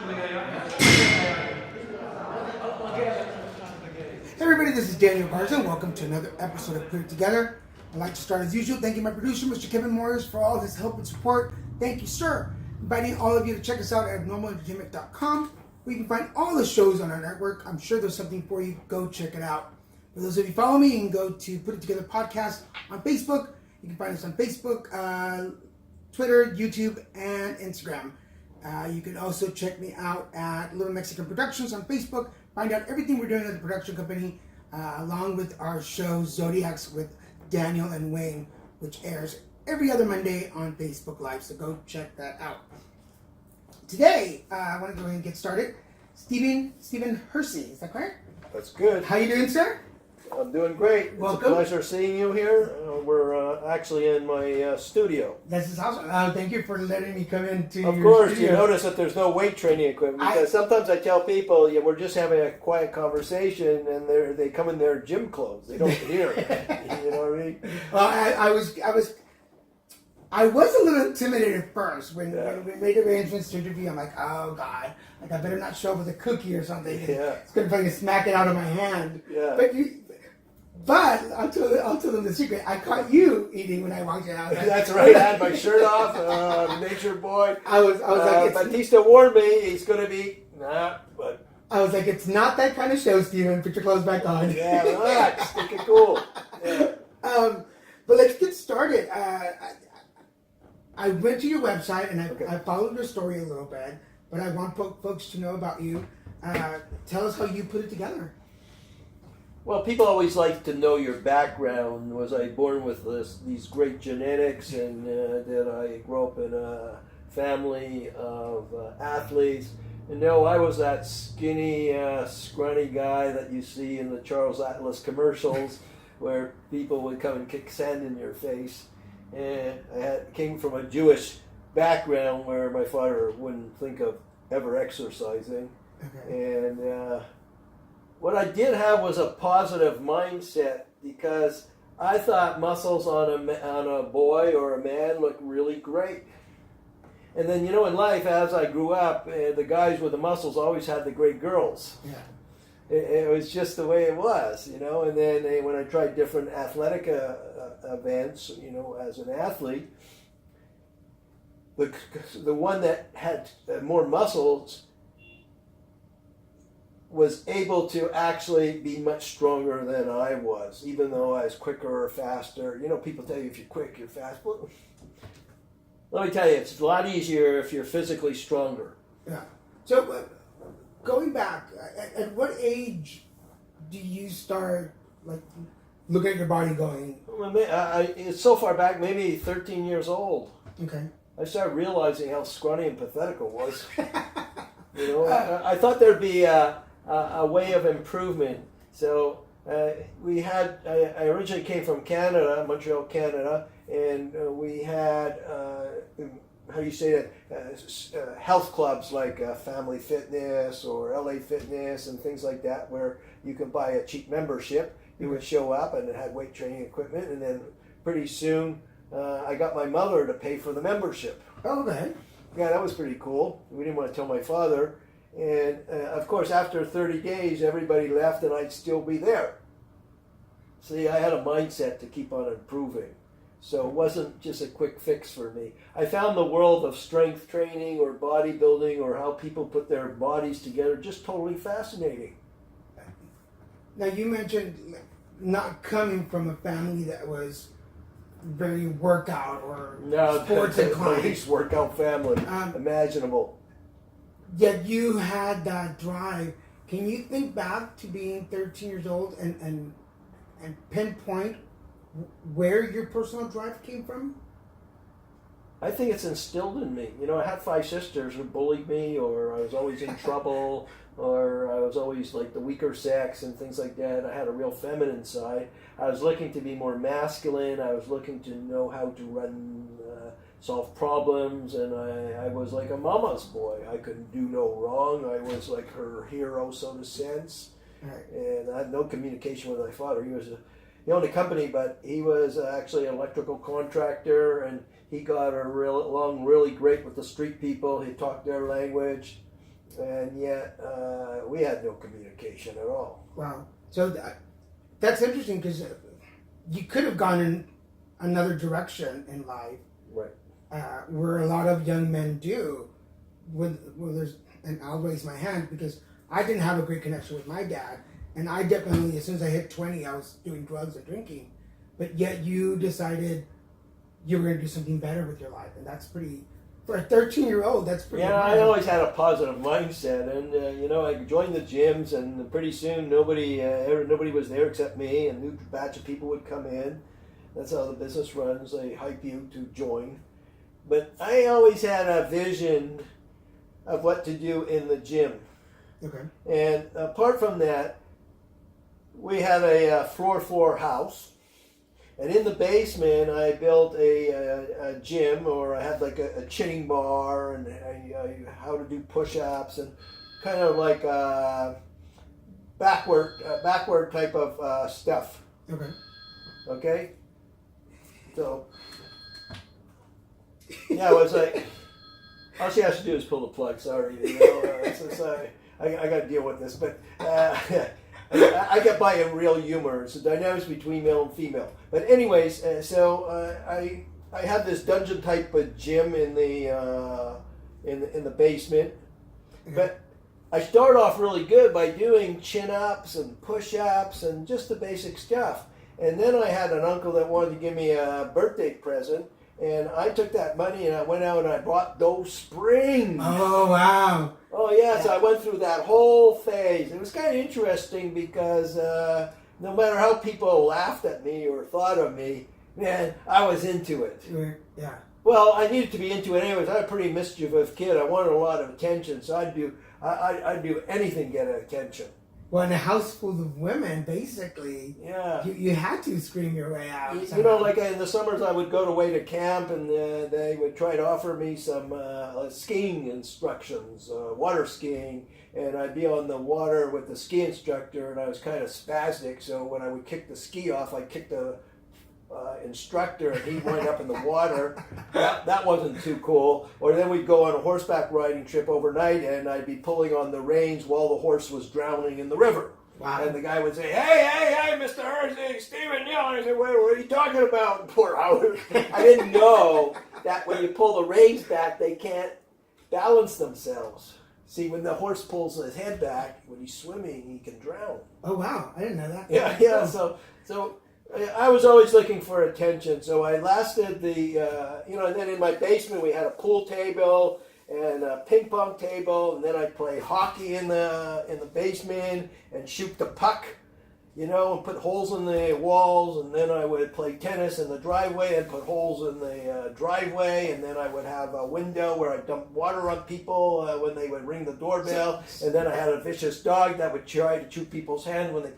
Hey everybody, this is Daniel Garza and welcome to another episode of Put It Together. I'd like to start as usual, thanking my producer, Mr. Kevin Morris, for all his help and support. Thank you, sir. Inviting all of you to check us out at abnormalentertainment.com, where you can find all the shows on our network. I'm sure there's something for you. Go check it out. For those of you who follow me, you can go to Put It Together Podcast on Facebook. You can find us on Facebook, Twitter, YouTube, and Instagram. You can also check me out at Little Mexican Productions on Facebook. Find out everything we're doing as a production company, along with our show Zodiacs with Daniel and Wayne, which airs every other Monday on Facebook Live. So go check that out. Today, I want to go ahead and get started. Stephen Hercy, is that correct? That's good. How you doing, sir? I'm doing great. Welcome. It's a pleasure seeing you here. We're actually in my studio. This is awesome. Thank you for letting me come into Of your course, studio. you notice that there's no weight training equipment because sometimes I tell people, yeah, we're just having a quiet conversation, and they come in their gym clothes. They don't hear it. You know what I mean? Well, I was a little intimidated at first when we made arrangements to interview. I'm like, oh God, like I better not show up with a cookie or something. Yeah. It's gonna fucking smack it out of my hand. Yeah. But I'll tell them the secret. I caught you eating when I walked out. That's right. I had my shirt off. Nature boy. I was like, Batista warned me he's going to be but. I was like, it's not that kind of show, Steven. Put your clothes back on. Yeah, relax. Take it cool. Yeah. But let's get started. I went to your website and I followed your story a little bit, but I want folks to know about you. Tell us how you put it together. Well, people always like to know your background. Was I born with these great genetics, and did I grow up in a family of athletes? And no, I was that skinny, scrawny guy that you see in the Charles Atlas commercials where people would come and kick sand in your face. And I came from a Jewish background where my father wouldn't think of ever exercising. Okay. And what I did have was a positive mindset because I thought muscles on a boy or a man looked really great. And then, in life, as I grew up, the guys with the muscles always had the great girls. Yeah. It was just the way it was, And then when I tried different athletic events, as an athlete, the one that had more muscles was able to actually be much stronger than I was, even though I was quicker or faster. People tell you if you're quick, you're fast. Well, let me tell you, it's a lot easier if you're physically stronger. Yeah. So, going back, at what age do you start, looking at your body going? It's so far back, maybe 13 years old. Okay. I started realizing how scrawny and pathetic it was. I thought there'd be a way of improvement. So I originally came from Canada, Montreal, Canada, and we had, how do you say that, health clubs like Family Fitness or LA Fitness and things like that, where you can buy a cheap membership. You would show up and it had weight training equipment, and then pretty soon I got my mother to pay for the membership. Oh, okay. Yeah, that was pretty cool. We didn't want to tell my father. And, of course, after 30 days, everybody left and I'd still be there. See, I had a mindset to keep on improving. So it wasn't just a quick fix for me. I found the world of strength training or bodybuilding or how people put their bodies together just totally fascinating. Now, you mentioned not coming from a family that was very workout or sports inclined. Least workout family imaginable. Yet you had that drive. Can you think back to being 13 years old and pinpoint where your personal drive came from? I think it's instilled in me. I had 5 sisters who bullied me, or I was always in trouble, or I was always like the weaker sex and things like that. I had a real feminine side. I was looking to be more masculine. I was looking to know how to solve problems, and I was like a mama's boy. I couldn't do no wrong. I was like her hero, so to sense. Right. And I had no communication with my father. He owned a company, but he was actually an electrical contractor, and he got along really great with the street people. He talked their language. and yet we had no communication at all. Wow. So that's interesting because you could have gone in another direction in life, Right. where a lot of young men do. And I'll raise my hand because I didn't have a great connection with my dad, and I definitely, as soon as I hit 20, I was doing drugs and drinking. But yet you decided you were going to do something better with your life, and that's pretty. For a 13-year-old, that's pretty. Yeah, I always had a positive mindset, and I joined the gyms, and pretty soon nobody was there except me, and a new batch of people would come in. That's how the business runs. They hype you to join. But I always had a vision of what to do in the gym. Okay. And apart from that, we had a floor house. And in the basement, I built a gym, or I had like a chinning bar, and how to do push-ups, and kind of like backward type of stuff. Okay. Okay? So, yeah, it was like, all she has to do is pull the plug. Sorry, I got to deal with this, but I get by in real humor. It's the dynamics between male and female. But anyways, so I had this dungeon type of gym in the basement, but I started off really good by doing chin-ups and push-ups and just the basic stuff. And then I had an uncle that wanted to give me a birthday present, and I took that money and I went out and I bought those springs. Oh, wow. Oh, yeah, so I went through that whole phase. It was kind of interesting because no matter how people laughed at me or thought of me, man, I was into it. Yeah. Well, I needed to be into it anyways. I was a pretty mischievous kid. I wanted a lot of attention, so I'd do anything to get attention. Well, in a house full of women, basically, yeah, you had to scream your way out. You know, like in the summers, I would go away to camp, and they would try to offer me some skiing instructions, water skiing, and I'd be on the water with the ski instructor, and I was kind of spastic, so when I would kick the ski off, I'd kick the instructor, and he'd wind up in the water. That wasn't too cool. Or then we'd go on a horseback riding trip overnight, and I'd be pulling on the reins while the horse was drowning in the river. Wow. And the guy would say, hey, Mr. Hercy, Stephen, yeah. And I said, wait, what are you talking about? Poor Howard. I didn't know that when you pull the reins back, they can't balance themselves. See, when the horse pulls his head back, when he's swimming, he can drown. Oh, wow. I didn't know that. Yeah. So I was always looking for attention, so I lasted and then in my basement we had a pool table and a ping pong table, and then I'd play hockey in the basement and shoot the puck, and put holes in the walls, and then I would play tennis in the driveway and put holes in the driveway, and then I would have a window where I'd dump water on people when they would ring the doorbell, and then I had a vicious dog that would try to chew people's hands when they...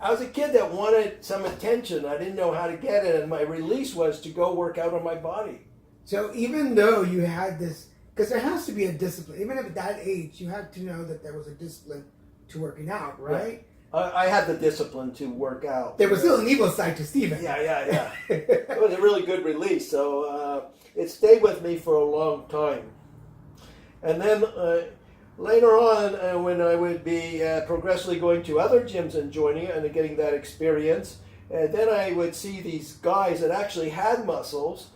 I was a kid that wanted some attention. I didn't know how to get it, and my release was to go work out on my body. So even though you had this, because there has to be a discipline, even at that age, you had to know that there was a discipline to working out, right? Yeah. I had the discipline to work out. There was still an evil side to Stephen. Yeah. It was a really good release, so it stayed with me for a long time. And then... later on, when I would be progressively going to other gyms and joining it and getting that experience, then I would see these guys that actually had muscles,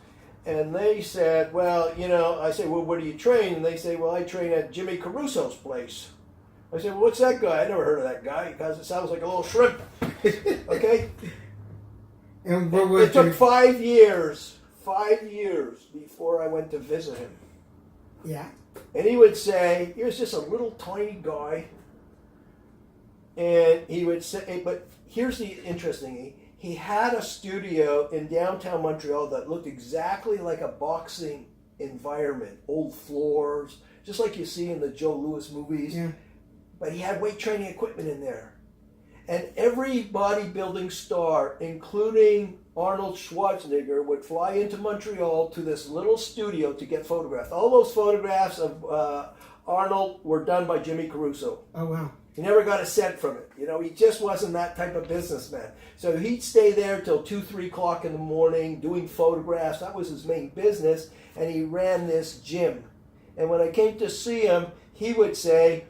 and they said, well, I said, well, where do you train? And they say, well, I train at Jimmy Caruso's place. I said, well, what's that guy? I never heard of that guy because it sounds like a little shrimp. Okay? And it took 5 years before I went to visit him. Yeah. And he would say, he was just a little tiny guy. And he would say, but here's the interesting thing. He had a studio in downtown Montreal that looked exactly like a boxing environment. Old floors, just like you see in the Joe Louis movies. Yeah. But he had weight training equipment in there. And every bodybuilding star, including Arnold Schwarzenegger, would fly into Montreal to this little studio to get photographed. All those photographs of Arnold were done by Jimmy Caruso. Oh, wow. He never got a cent from it. He just wasn't that type of businessman. So he'd stay there till 2, 3 o'clock in the morning doing photographs. That was his main business. And he ran this gym. And when I came to see him, he would say,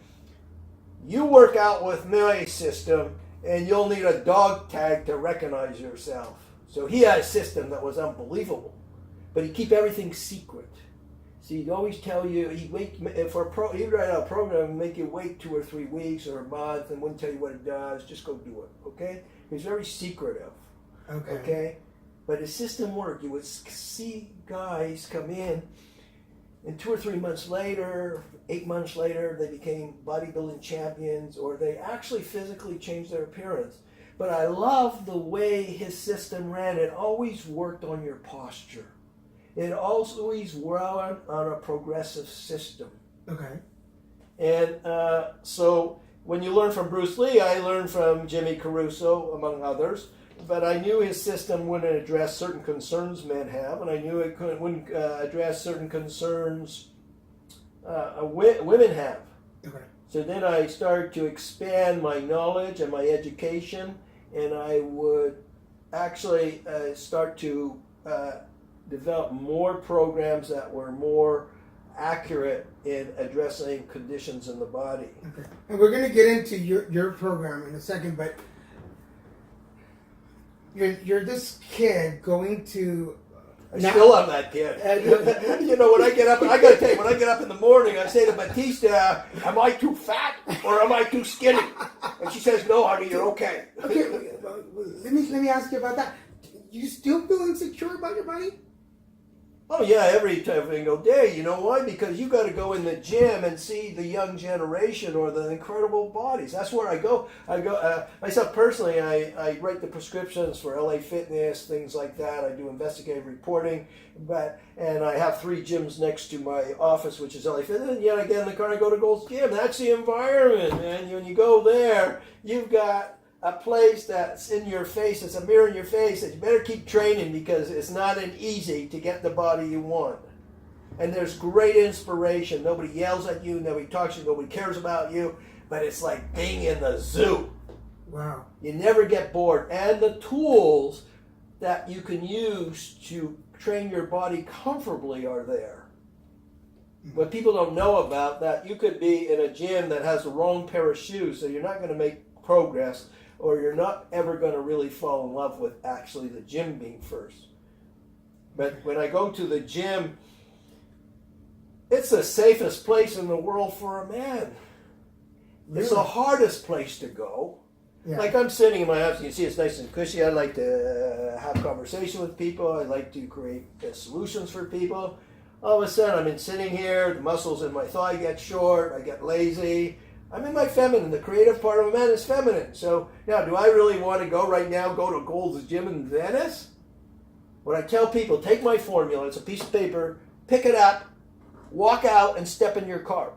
you work out with my system and you'll need a dog tag to recognize yourself. So he had a system that was unbelievable, but he'd keep everything secret. So he'd always tell you, he'd write out a program and make you wait 2 or 3 weeks or a month and wouldn't tell you what it does, just go do it, okay? He was very secretive, okay? But his system worked. You would see guys come in, and 2 or 3 months later, 8 months later, they became bodybuilding champions, or they actually physically changed their appearance. But I love the way his system ran. It always worked on your posture. It always ran on a progressive system. Okay. And so when you learn from Bruce Lee, I learned from Jimmy Caruso, among others. But I knew his system wouldn't address certain concerns men have, and I knew it wouldn't address certain concerns women have. Okay. So then I started to expand my knowledge and my education, and I would actually start to develop more programs that were more accurate in addressing conditions in the body. Okay. And we're going to get into your program in a second, but you're this kid going to. I still am that kid. You know, when I get up, I got to tell you, when I get up in the morning, I say to Batista, "Am I too fat or am I too skinny?" And she says, "No, honey, you're okay." Okay, let me ask you about that. You still feel insecure about your body? Oh yeah, every single day. You know why? Because you got to go in the gym and see the young generation or the incredible bodies. That's where I go. Myself personally, I write the prescriptions for LA Fitness, things like that. I do investigative reporting, and I have 3 gyms next to my office, which is LA Fitness. And yet I get in the car and I go to Gold's Gym. That's the environment, man. When you go there, you've got a place that's in your face, it's a mirror in your face, that you better keep training because it's not an easy to get the body you want. And there's great inspiration. Nobody yells at you, nobody talks to you, nobody cares about you, but it's like being in the zoo. Wow. You never get bored. And the tools that you can use to train your body comfortably are there. What people don't know about that, you could be in a gym that has the wrong pair of shoes, so you're not going to make progress, or you're not ever going to really fall in love with actually the gym being first. But when I go to the gym, it's the safest place in the world for a man. Really? It's the hardest place to go. Yeah. Like I'm sitting in my office, you can see it's nice and cushy. I like to have conversation with people. I like to create solutions for people. All of a sudden, I'm sitting here, the muscles in my thigh get short, I get lazy. I'm in my feminine. The creative part of a man is feminine. So now, do I really want to go to Gold's Gym in Venice? When I tell people, take my formula, it's a piece of paper, pick it up, walk out, and step in your car.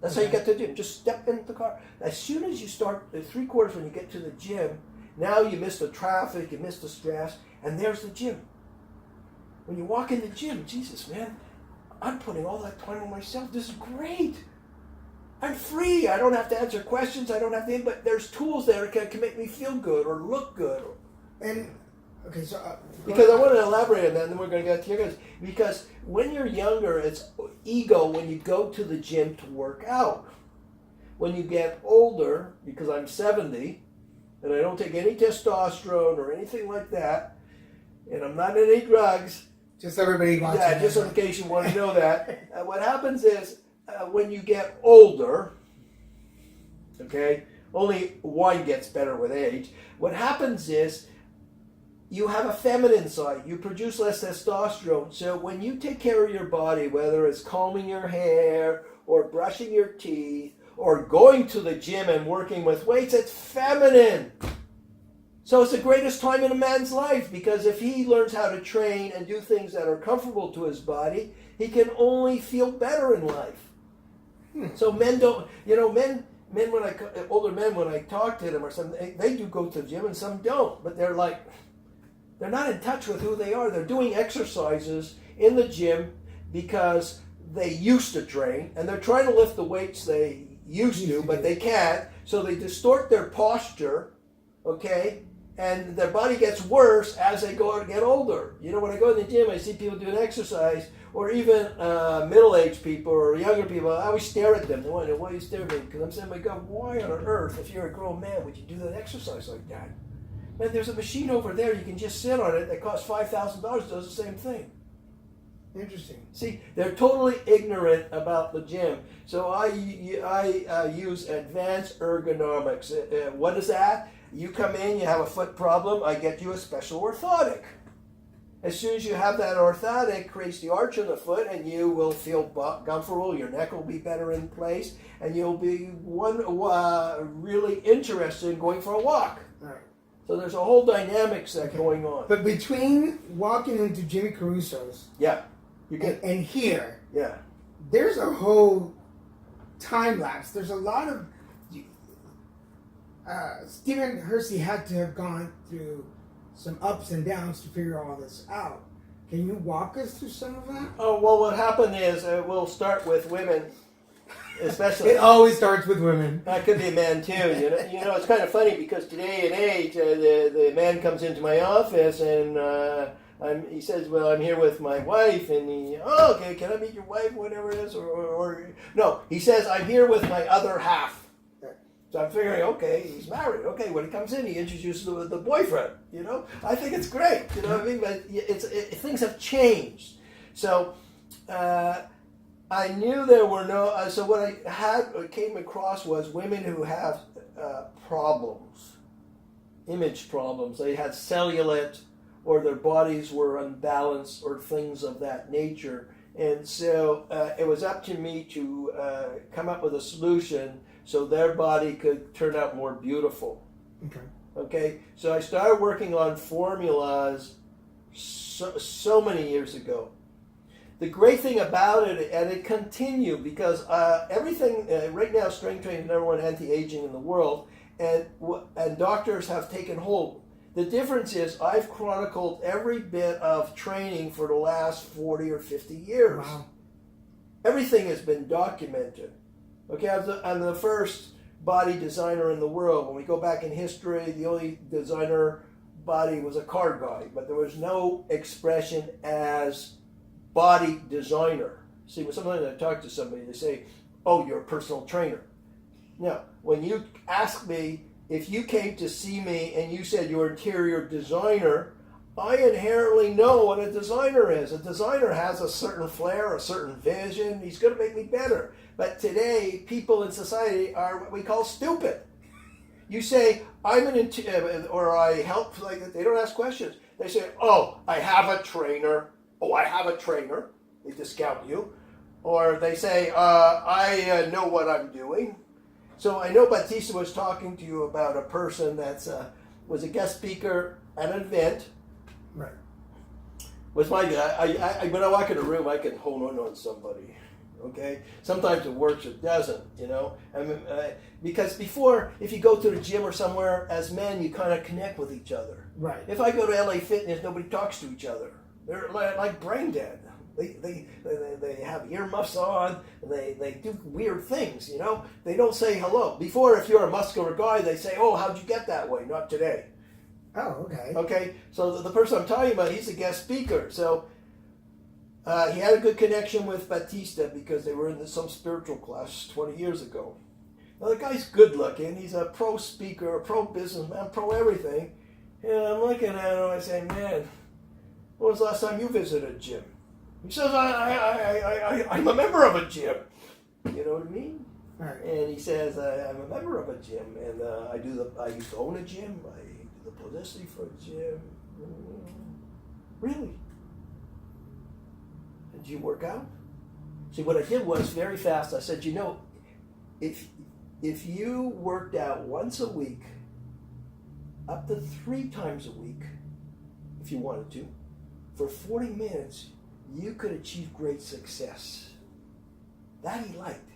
That's how you get to the gym. Just step in the car. As soon as you start, 3/4 when you get to the gym, now you miss the traffic, you miss the stress, and there's the gym. When you walk in the gym, Jesus, man, I'm putting all that time on myself. This is great. I'm free. I don't have to answer questions. I don't have to, but there's tools there that can make me feel good or look good. And okay, so because I want to elaborate on that, and then we're going to get to your guys. Because when you're younger, it's ego when you go to the gym to work out. When you get older, because I'm 70, and I don't take any testosterone or anything like that, and I'm not in any drugs. Just everybody wants. Yeah, just in case you want to know that. What happens is, when you get older, okay, only wine gets better with age. What happens is you have a feminine side. You produce less testosterone. So when you take care of your body, whether it's combing your hair or brushing your teeth or going to the gym and working with weights, it's feminine. So it's the greatest time in a man's life because if he learns how to train and do things that are comfortable to his body, he can only feel better in life. So men don't, older men, when I talk to them or something, they do go to the gym and some don't. But they're not in touch with who they are. They're doing exercises in the gym because they used to train and they're trying to lift the weights they used to, but they can't. So they distort their posture, okay? and their body gets worse as they get older. You know, when I go in the gym, I see people doing exercise, or even middle-aged people or younger people. I always stare at them. They wonder, why are you staring at me? Because I'm saying, my God, why on earth, if you're a grown man, would you do that exercise like that? Man, there's a machine over there. You can just sit on it. That costs $5,000. Does the same thing. Interesting. See, they're totally ignorant about the gym. So I use advanced ergonomics. What is that? You come in, you have a foot problem, I get you a special orthotic. As soon as you have that orthotic, creates the arch in the foot, and you will feel comfortable, your neck will be better in place, and you'll be really interested in going for a walk. Right. So there's a whole dynamics that going on. But between walking into Jimmy Caruso's and here, there's a whole time lapse. There's a lot of Stephen Hercy had to have gone through some ups and downs to figure all this out. Can you walk us through some of that? Oh, well, what happened is we'll start with women, especially. It always starts with women. That could be a man too. You know, it's kind of funny because today and age, the man comes into my office and he says, "Well, I'm here with my wife," and okay, can I meet your wife, whatever it is, or no, he says, "I'm here with my other half." So I'm figuring, okay, he's married. Okay, when he comes in, he introduces the boyfriend. You know, I think it's great. You know what I mean? But things have changed. So I knew there were no. So what I came across was women who have problems, image problems. They had cellulite, or their bodies were unbalanced, or things of that nature. And so it was up to me to come up with a solution so their body could turn out more beautiful. Okay. So I started working on formulas so many years ago. The great thing about it, and it continued, because everything right now, strength training is number one anti-aging in the world, and doctors have taken hold. The difference is I've chronicled every bit of training for the last 40 or 50 years. Wow. Everything has been documented. Okay, I'm the first body designer in the world. When we go back in history, the only designer body was a car guy, but there was no expression as body designer. See, sometimes I talk to somebody, they say, "Oh, you're a personal trainer." Now, when you ask me, if you came to see me and you said you're an interior designer, I inherently know what a designer is. A designer has a certain flair, a certain vision. He's going to make me better. But today, people in society are what we call stupid. You say, I'm an interior, or I help, like, they don't ask questions. They say, "Oh, I have a trainer." "Oh, I have a trainer." They discount you. Or they say, I know what I'm doing. So I know Batista was talking to you about a person that was a guest speaker at an event. Right. Was my guy. When I walk in a room, I can hold on somebody. Okay. Sometimes it works, it doesn't. You know. Because before, if you go to the gym or somewhere, as men, you kind of connect with each other. Right. If I go to LA Fitness, nobody talks to each other. They're like brain dead. They have earmuffs on, and they do weird things, you know. They don't say hello. Before, if you're a muscular guy, they say, "Oh, how'd you get that way?" Not today. Oh, okay. Okay, so the person I'm talking about, he's a guest speaker. So he had a good connection with Batista because they were in some spiritual class 20 years ago. Now, the guy's good looking. He's a pro speaker, a pro businessman, pro everything. And I'm looking at him, and I say, "Man, when was the last time you visited a gym?" He says, I'm a member of a gym. You know what I mean? Right. And he says, I'm a member of a gym, and I used to own a gym. I do the publicity for a gym. Really? Did you work out? See, what I did was very fast. I said, you know, if you worked out once a week, up to 3 times a week, if you wanted to, for 40 minutes, you could achieve great success. That he liked.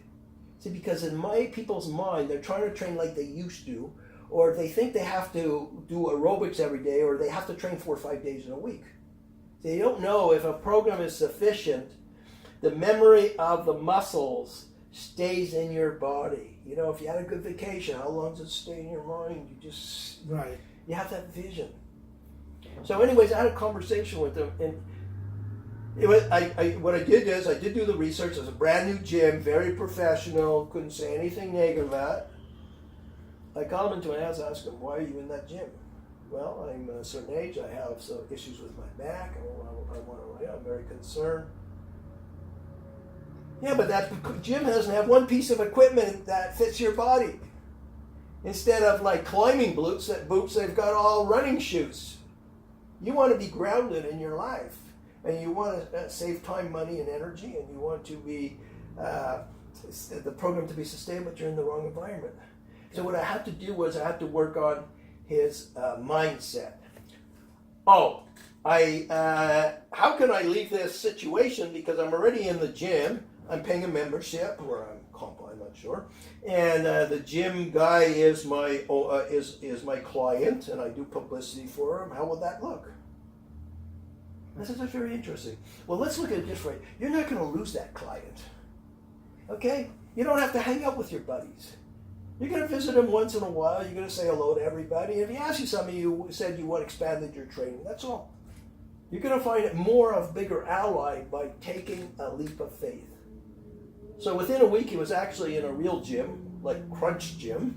See, because in my people's mind, they're trying to train like they used to, or they think they have to do aerobics every day, or they have to train 4 or 5 days in a week. They don't know if a program is sufficient. The memory of the muscles stays in your body. You know, if you had a good vacation, how long does it stay in your mind? You just... Right. You have that vision. So anyways, I had a conversation with him, and what I did is I did do the research. It was a brand new gym, very professional, couldn't say anything negative about it. I called him into my house, asked him, why are you in that gym? Well, I'm a certain age, I have some issues with my back, I'm very concerned. Yeah, but that gym doesn't have one piece of equipment that fits your body. Instead of like climbing boots, they've got all running shoes. You want to be grounded in your life, and you want to save time, money, and energy, and you want to be the program to be sustainable, but you're in the wrong environment. So what I had to do was I had to work on his mindset. How can I leave this situation, because I'm already in the gym, I'm paying a membership, or I'm not sure, and the gym guy is my client, and I do publicity for him. How would that look? This is very interesting. Well, let's look at it this way. You're not going to lose that client, okay? You don't have to hang out with your buddies. You're going to visit him once in a while. You're going to say hello to everybody. If he asks you something, you said you want expanded your training. That's all. You're going to find it more of a bigger ally by taking a leap of faith. So within a week, he was actually in a real gym, like Crunch Gym,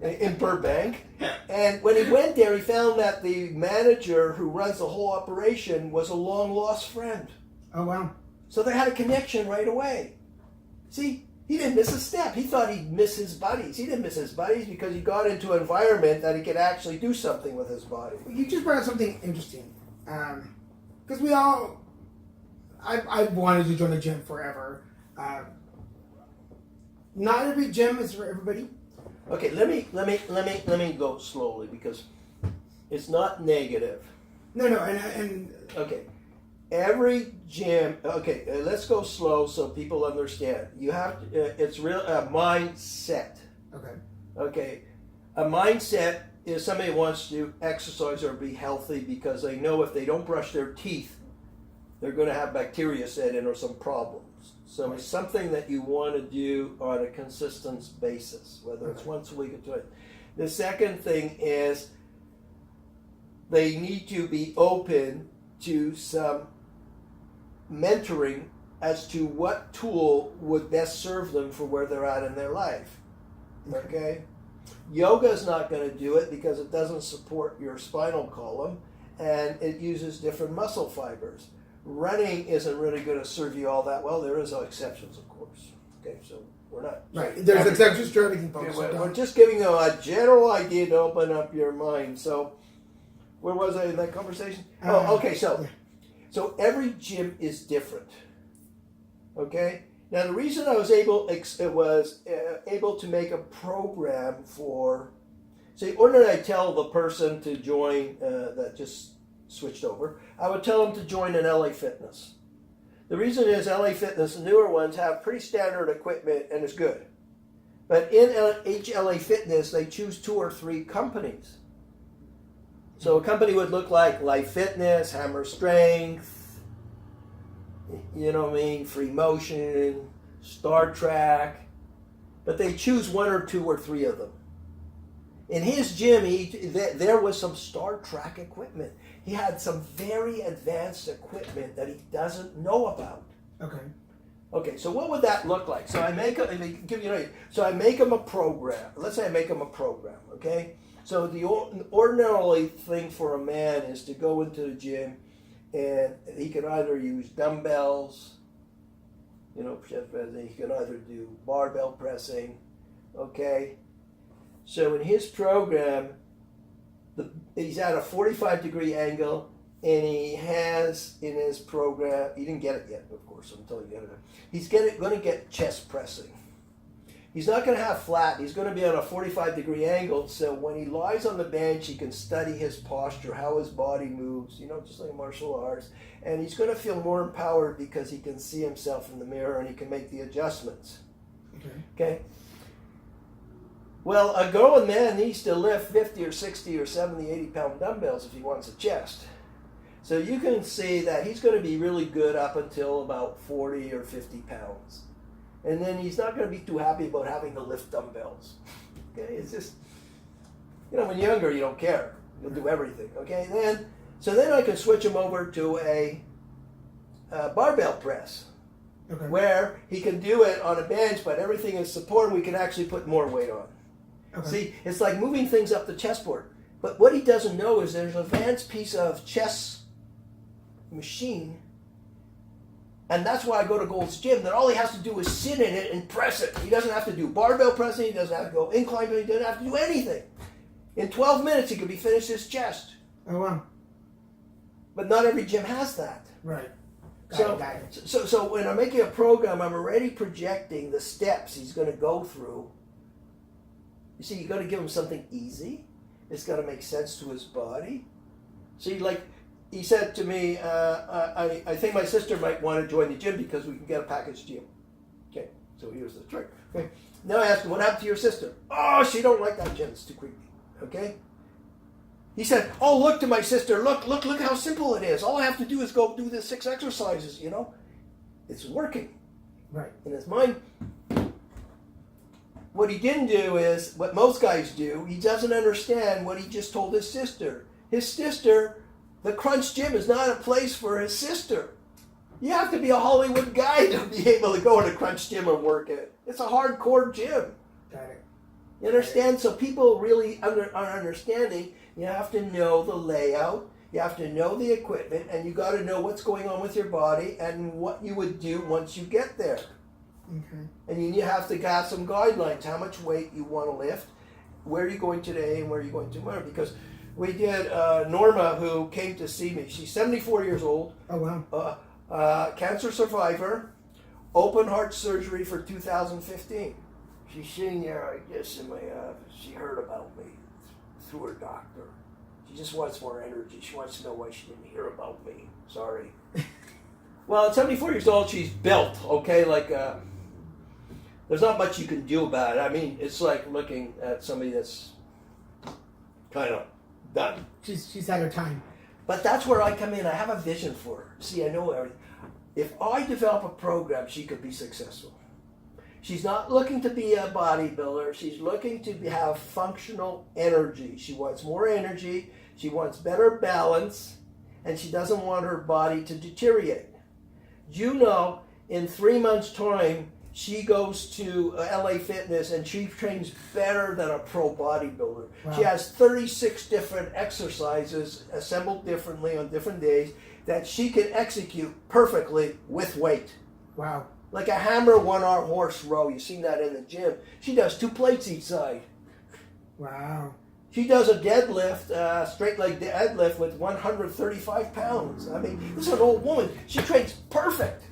in Burbank. And when he went there, he found that the manager who runs the whole operation was a long-lost friend. Oh, wow. So they had a connection right away. See? He didn't miss a step. He thought he'd miss his buddies. He didn't miss his buddies because he got into an environment that he could actually do something with his body. You just brought up something interesting. Because I've wanted to join a gym forever. Not every gym is for everybody. Okay, let me go slowly, because it's not negative. No, and okay. Every gym, let's go slow so people understand. You have to, it's real a mindset. Okay. A mindset is somebody who wants to exercise or be healthy because they know if they don't brush their teeth, they're going to have bacteria set in or some problems. So it's something that you want to do on a consistent basis, whether it's once a week or twice. The second thing is they need to be open to some mentoring as to what tool would best serve them for where they're at in their life. Okay? Yoga is not going to do it because it doesn't support your spinal column and it uses different muscle fibers. Running isn't really going to serve you all that well. There is exceptions, of course. Okay, so we're not... Right, there's exceptions to everything, folks. We're just giving you a general idea to open up your mind. So, where was I in that conversation? So every gym is different. Okay? Now the reason I was able to make a program for... See, ordinarily I tell the person to join, that just switched over, I would tell them to join an LA Fitness. The reason is LA Fitness, the newer ones, have pretty standard equipment and it's good. But in each LA Fitness, they choose 2 or 3 companies. So a company would look like Life Fitness, Hammer Strength, you know what I mean, Free Motion, Star Trek, but they choose 1 or 2 or 3 of them. In his gym, there was some Star Trek equipment. He had some very advanced equipment that he doesn't know about. Okay, so what would that look like? So I make him a program. Let's say I make him a program, okay? So the ordinarily thing for a man is to go into the gym and he can either use dumbbells, he can either do barbell pressing, okay? So in his program, he's at a 45-degree angle, and he has in his program, he didn't get it yet, of course, until you get it. He's going to get chest pressing. He's not going to have flat. He's going to be on a 45-degree angle, so when he lies on the bench, he can study his posture, how his body moves, just like martial arts. And he's going to feel more empowered because he can see himself in the mirror and he can make the adjustments. Okay? Well, a grown man needs to lift 50 or 60 or 70, 80-pound dumbbells if he wants a chest. So you can see that he's going to be really good up until about 40 or 50 pounds. And then he's not going to be too happy about having to lift dumbbells. Okay, it's just... You know, when you're younger, you don't care. You'll do everything. Okay, then I can switch him over to a barbell press, Okay. where he can do it on a bench, but everything is supported. We can actually put more weight on. Okay. See, it's like moving things up the chessboard. But what he doesn't know is there's an advanced piece of chess machine, and that's why I go to Gold's Gym, that all he has to do is sit in it and press it. He doesn't have to do barbell pressing, he doesn't have to go incline, he doesn't have to do anything. In 12 minutes, he could be finished his chest. Oh, wow. But not every gym has that. Right. Got it. So when I'm making a program, I'm already projecting the steps he's going to go through. You see, you got to give him something easy. It's got to make sense to his body. See, like he said to me, I think my sister might want to join the gym because we can get a package deal. Okay, so here's the trick. Okay, now I asked him, what happened to your sister? Oh, she don't like that gym. It's too creepy. Okay. He said, oh, look to my sister. Look how simple it is. All I have to do is go do the 6 exercises, you know. It's working. Right. In his mind. What he didn't do is what most guys do. He doesn't understand what he just told his sister. His sister, the Crunch Gym is not a place for his sister. You have to be a Hollywood guy to be able to go in a Crunch Gym and work it. It's a hardcore gym. Got it. You understand? So people really are understanding. You have to know the layout. You have to know the equipment, and you got to know what's going on with your body and what you would do once you get there. Okay. And you have to have some guidelines, how much weight you want to lift, where you're going today and where you're going tomorrow. Because we did Norma, who came to see me. She's 74 years old. Oh, wow. Cancer survivor, open heart surgery for 2015. She's sitting there, I guess, in my office. She heard about me through her doctor. She just wants more energy. She wants to know why she didn't hear about me. Sorry. Well, at 74 years old, she's built, okay? Like, there's not much you can do about it. I mean, it's like looking at somebody that's kind of done. She's had her time. But that's where I come in. I have a vision for her. See, I know everything. If I develop a program, she could be successful. She's not looking to be a bodybuilder. She's looking to have functional energy. She wants more energy. She wants better balance. And she doesn't want her body to deteriorate. You know, in 3 months' time, she goes to LA Fitness and she trains better than a pro bodybuilder. Wow. She has 36 different exercises assembled differently on different days that she can execute perfectly with weight. Wow. Like a hammer 1-arm horse row. You've seen that in the gym. She does 2 plates each side. Wow. She does a deadlift, straight leg deadlift with 135 pounds. I mean, this is an old woman. She trains perfect.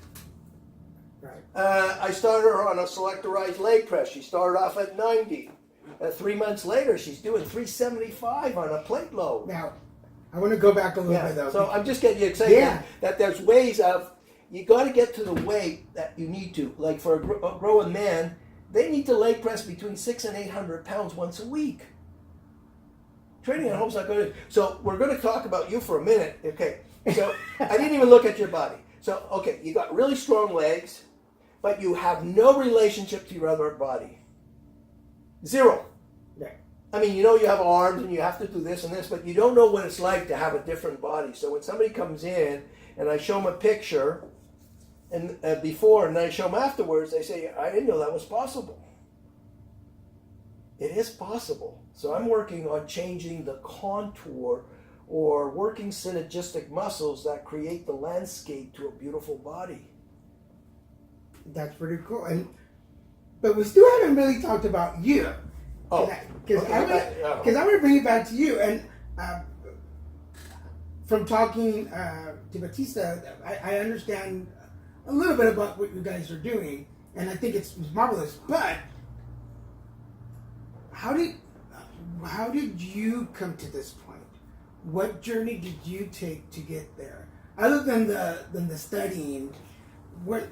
Right. I started her on a selectorized leg press. She started off at 90. 3 months later, she's doing 375 on a plate load. Now, I want to go back a little bit, though. So I'm just getting you excited Yeah. that there's ways of, you got to get to the weight that you need to. Like for a growing man, they need to leg press between 600 and 800 pounds once a week. Training at home's not good. So we're going to talk about you for a minute. Okay. So I didn't even look at your body. So, okay, you got really strong legs, but you have no relationship to your other body. Zero. Yeah. I mean, you know you have arms and you have to do this and this, but you don't know what it's like to have a different body. So when somebody comes in and I show them a picture and before and I show them afterwards, they say, I didn't know that was possible. It is possible. So I'm working on changing the contour or working synergistic muscles that create the landscape to a beautiful body. That's pretty cool. But we still haven't really talked about you. Oh, Because I want to bring it back to you. And from talking to Batista, I understand a little bit about what you guys are doing. And I think it's marvelous. But how did you come to this point? What journey did you take to get there? Other than the studying, what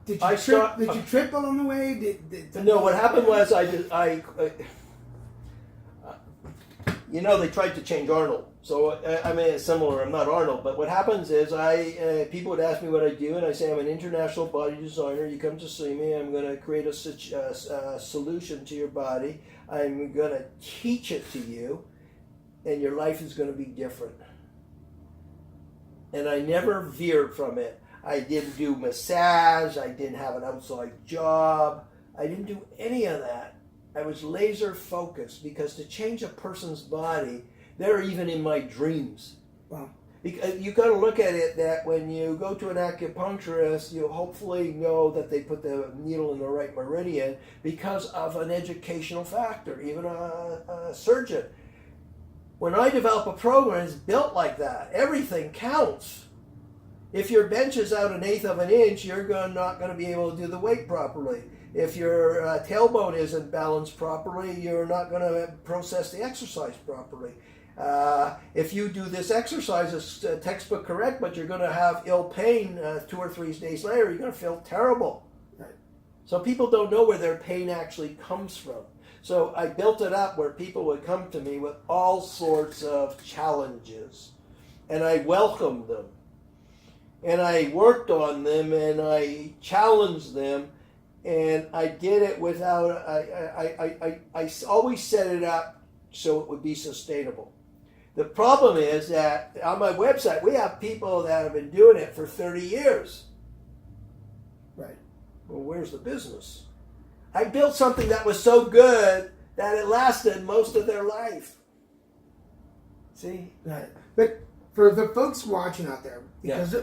did you trip along the way? No, what happened was You know, they tried to change Arnold. So, I mean, it's similar. I'm not Arnold. But what happens is people would ask me what I do, and I say I'm an international body designer. You come to see me. I'm going to create a solution to your body. I'm going to teach it to you, and your life is going to be different. And I never veered from it. I didn't do massage. I didn't have an outside job. I didn't do any of that. I was laser focused, because to change a person's body, they're even in my dreams. Wow. You got to look at it that when you go to an acupuncturist, you hopefully know that they put the needle in the right meridian because of an educational factor, even a surgeon. When I develop a program, it's built like that. Everything counts. If your bench is out 1/8 of an inch, you're not going to be able to do the weight properly. If your tailbone isn't balanced properly, you're not going to process the exercise properly. If you do this exercise, it's textbook correct, but you're going to have ill pain 2 or 3 days later. You're going to feel terrible. Right. So people don't know where their pain actually comes from. So I built it up where people would come to me with all sorts of challenges, and I welcomed them, and I worked on them, and I challenged them. And I did it without, I always set it up so it would be sustainable. The problem is that on my website, we have people that have been doing it for 30 years. Right. Well, where's the business? I built something that was so good that it lasted most of their life. See? Right. But for the folks watching out there,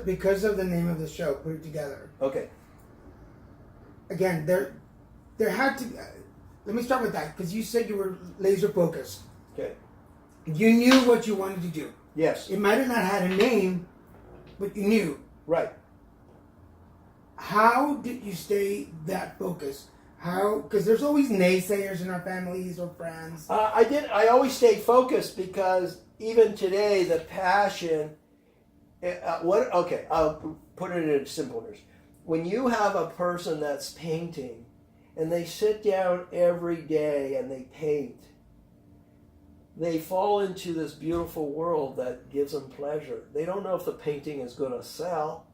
because of the name of the show, Put It Together. Okay. Again, there had to. Let me start with that, because you said you were laser focused. Okay. You knew what you wanted to do. Yes. It might have not had a name, but you knew. Right. How did you stay that focused? How? Because there's always naysayers in our families or friends. I always stay focused, because even today the passion. Okay, I'll put it in simple terms. When you have a person that's painting, and they sit down every day and they paint, they fall into this beautiful world that gives them pleasure. They don't know if the painting is going to sell.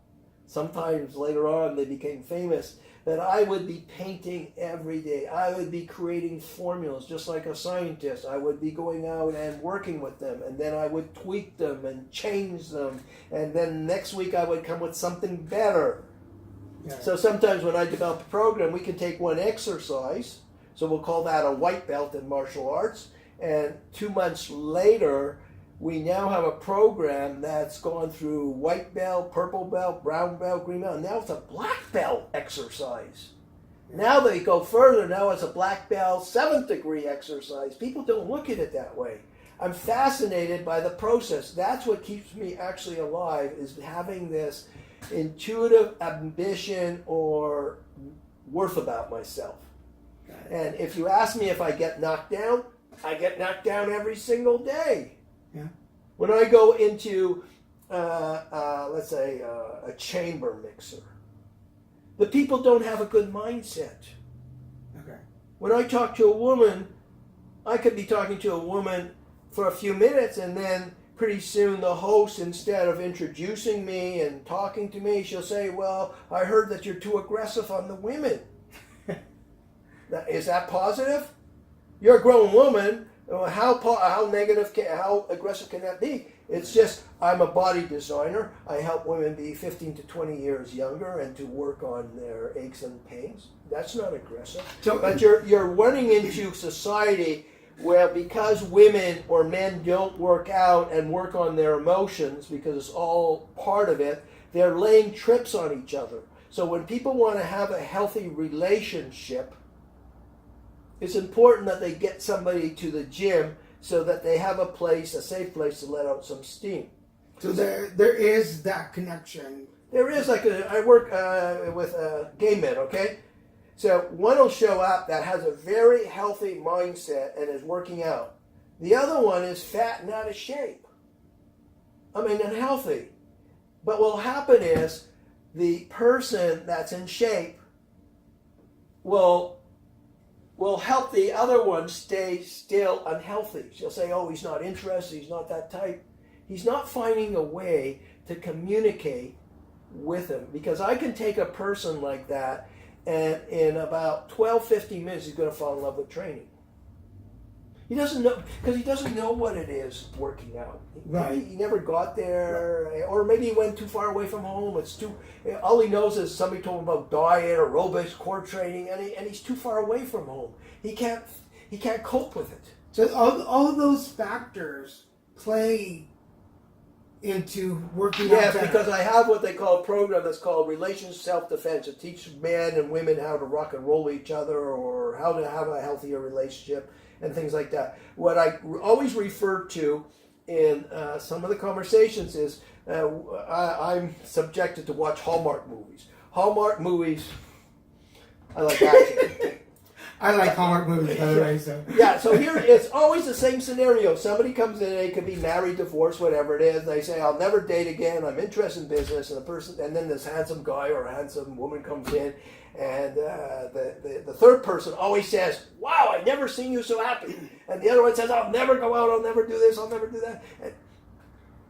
Sometimes later on they became famous. But I would be painting every day. I would be creating formulas just like a scientist. I would be going out and working with them, and then I would tweak them and change them. And then next week I would come with something better. Yeah. So sometimes when I develop a program, we can take one exercise, so we'll call that a white belt in martial arts, and 2 months later, we now have a program that's gone through white belt, purple belt, brown belt, green belt, and now it's a black belt exercise. Now they go further, now it's a black belt, 7th degree exercise. People don't look at it that way. I'm fascinated by the process. That's what keeps me actually alive, is having this intuitive ambition or worth about myself. And if you ask me if I get knocked down, I get knocked down every single day. Yeah. When I go into, let's say, a chamber mixer, the people don't have a good mindset. Okay. When I talk to a woman, I could be talking to a woman for a few minutes, and then pretty soon the host, instead of introducing me and talking to me, she'll say, well, I heard that you're too aggressive on the women. Is that positive? You're a grown woman. How negative, how aggressive can that be? It's just, I'm a body designer. I help women be 15 to 20 years younger and to work on their aches and pains. That's not aggressive. But you're running into society where, because women or men don't work out and work on their emotions, because it's all part of it, they're laying trips on each other. So when people want to have a healthy relationship, it's important that they get somebody to the gym so that they have a safe place to let out some steam. So there is that connection. There is, I work with gay men, okay? So one will show up that has a very healthy mindset and is working out. The other one is fat and out of shape. Unhealthy. But what will happen is the person that's in shape will will help the other one stay still unhealthy. She'll say, oh, he's not interested, he's not that type. He's not finding a way to communicate with him, because I can take a person like that and in about 12, 15 minutes he's going to fall in love with training. He doesn't know, because he doesn't know what it is working out. Right. He never got there, right. Or maybe he went too far away from home. All he knows is somebody told him about diet, aerobics, core training, and he's too far away from home. He can't cope with it. So all of those factors play into working out Yes, better. because I have what they call a program that's called Relations Self-Defense. It teaches men and women how to rock and roll each other, or how to have a healthier relationship, and things like that. What I always refer to in some of the conversations is I'm subjected to watch Hallmark movies. Hallmark movies, I like action. I like Hallmark movies, by the way. So Yeah, so here it's always the same scenario. Somebody comes in, they could be married, divorced, whatever it is. They say, I'll never date again. I'm interested in business. And then this handsome guy or handsome woman comes in, and the third person always says, wow, I've never seen you so happy. And the other one says, I'll never go out. I'll never do this. I'll never do that. And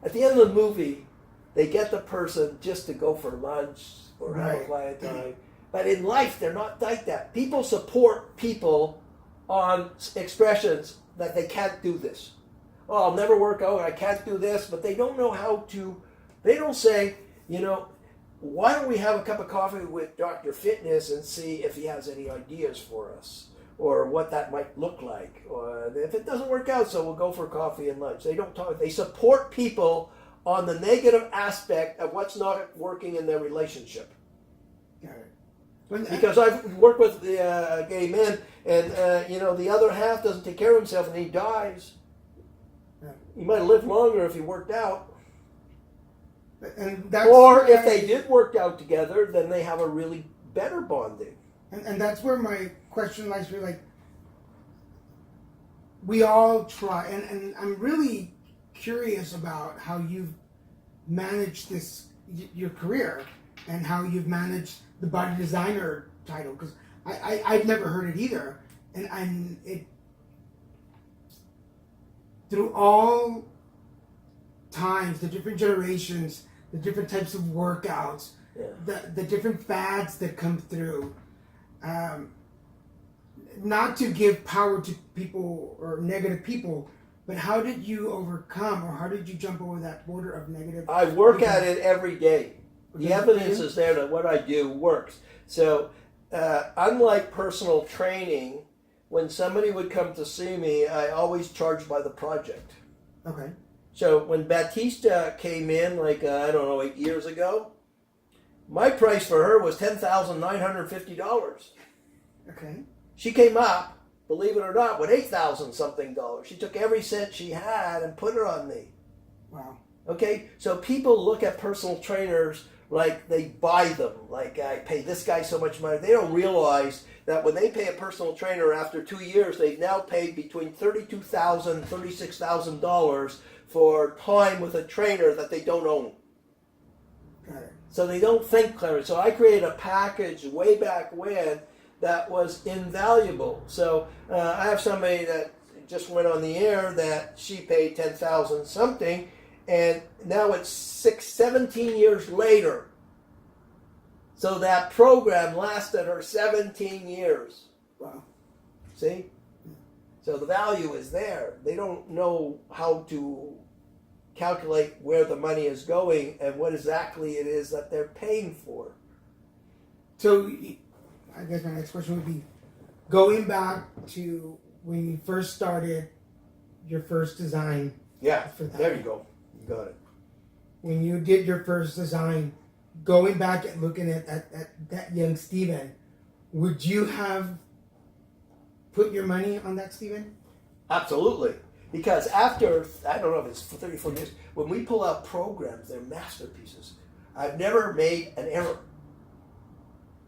at the end of the movie, they get the person just to go for lunch or have a Right. quiet time. But in life, they're not like that. People support people on expressions that they can't do this. Oh, I'll never work out, I can't do this, but they don't know how to, they don't say, why don't we have a cup of coffee with Dr. Fitness and see if he has any ideas for us, or what that might look like. Or if it doesn't work out, so we'll go for coffee and lunch. They don't talk, they support people on the negative aspect of what's not working in their relationship. got it. Because I've worked with gay men, and the other half doesn't take care of himself, and he dies. Yeah. He might have lived longer if he worked out. And that's Or if they did work out together, then they have a really better bonding. And that's where my question lies. For like, we all try, and I'm really curious about how you've managed your career, and how you've managed the body designer title, because I've never heard it either, and it through all times, the different generations, the different types of workouts, the different fads that come through. Not to give power to people or negative people, but how did you overcome, or how did you jump over that border of negative? I work people? at it every day. The evidence is there that what I do works. So, unlike personal training, when somebody would come to see me, I always charge by the project. Okay. So when Batista came in, 8 years ago, my price for her was $10,950. Okay. She came up, believe it or not, with $8,000 something dollars. She took every cent she had and put it on me. Wow. Okay, so people look at personal trainers like they buy them. Like, I pay this guy so much money. They don't realize that when they pay a personal trainer after 2 years, they've now paid between $32,000 and $36,000 for time with a trainer that they don't own. Got it. So they don't think clearly. So I created a package way back when that was invaluable. So I have somebody that just went on the air that she paid $10,000 something, and now it's 17 years later. So that program lasted her 17 years. Wow. See? So the value is there. They don't know how to calculate where the money is going and what exactly it is that they're paying for. So I guess my next question would be, going back to when you first started your first design. Yeah, For that. there you go. You got it. When you did your first design, going back and looking at that young Steven, would you have put your money on that Steven? Absolutely. Because after, I don't know if it's 34 years, when we pull out programs, they're masterpieces. I've never made an error.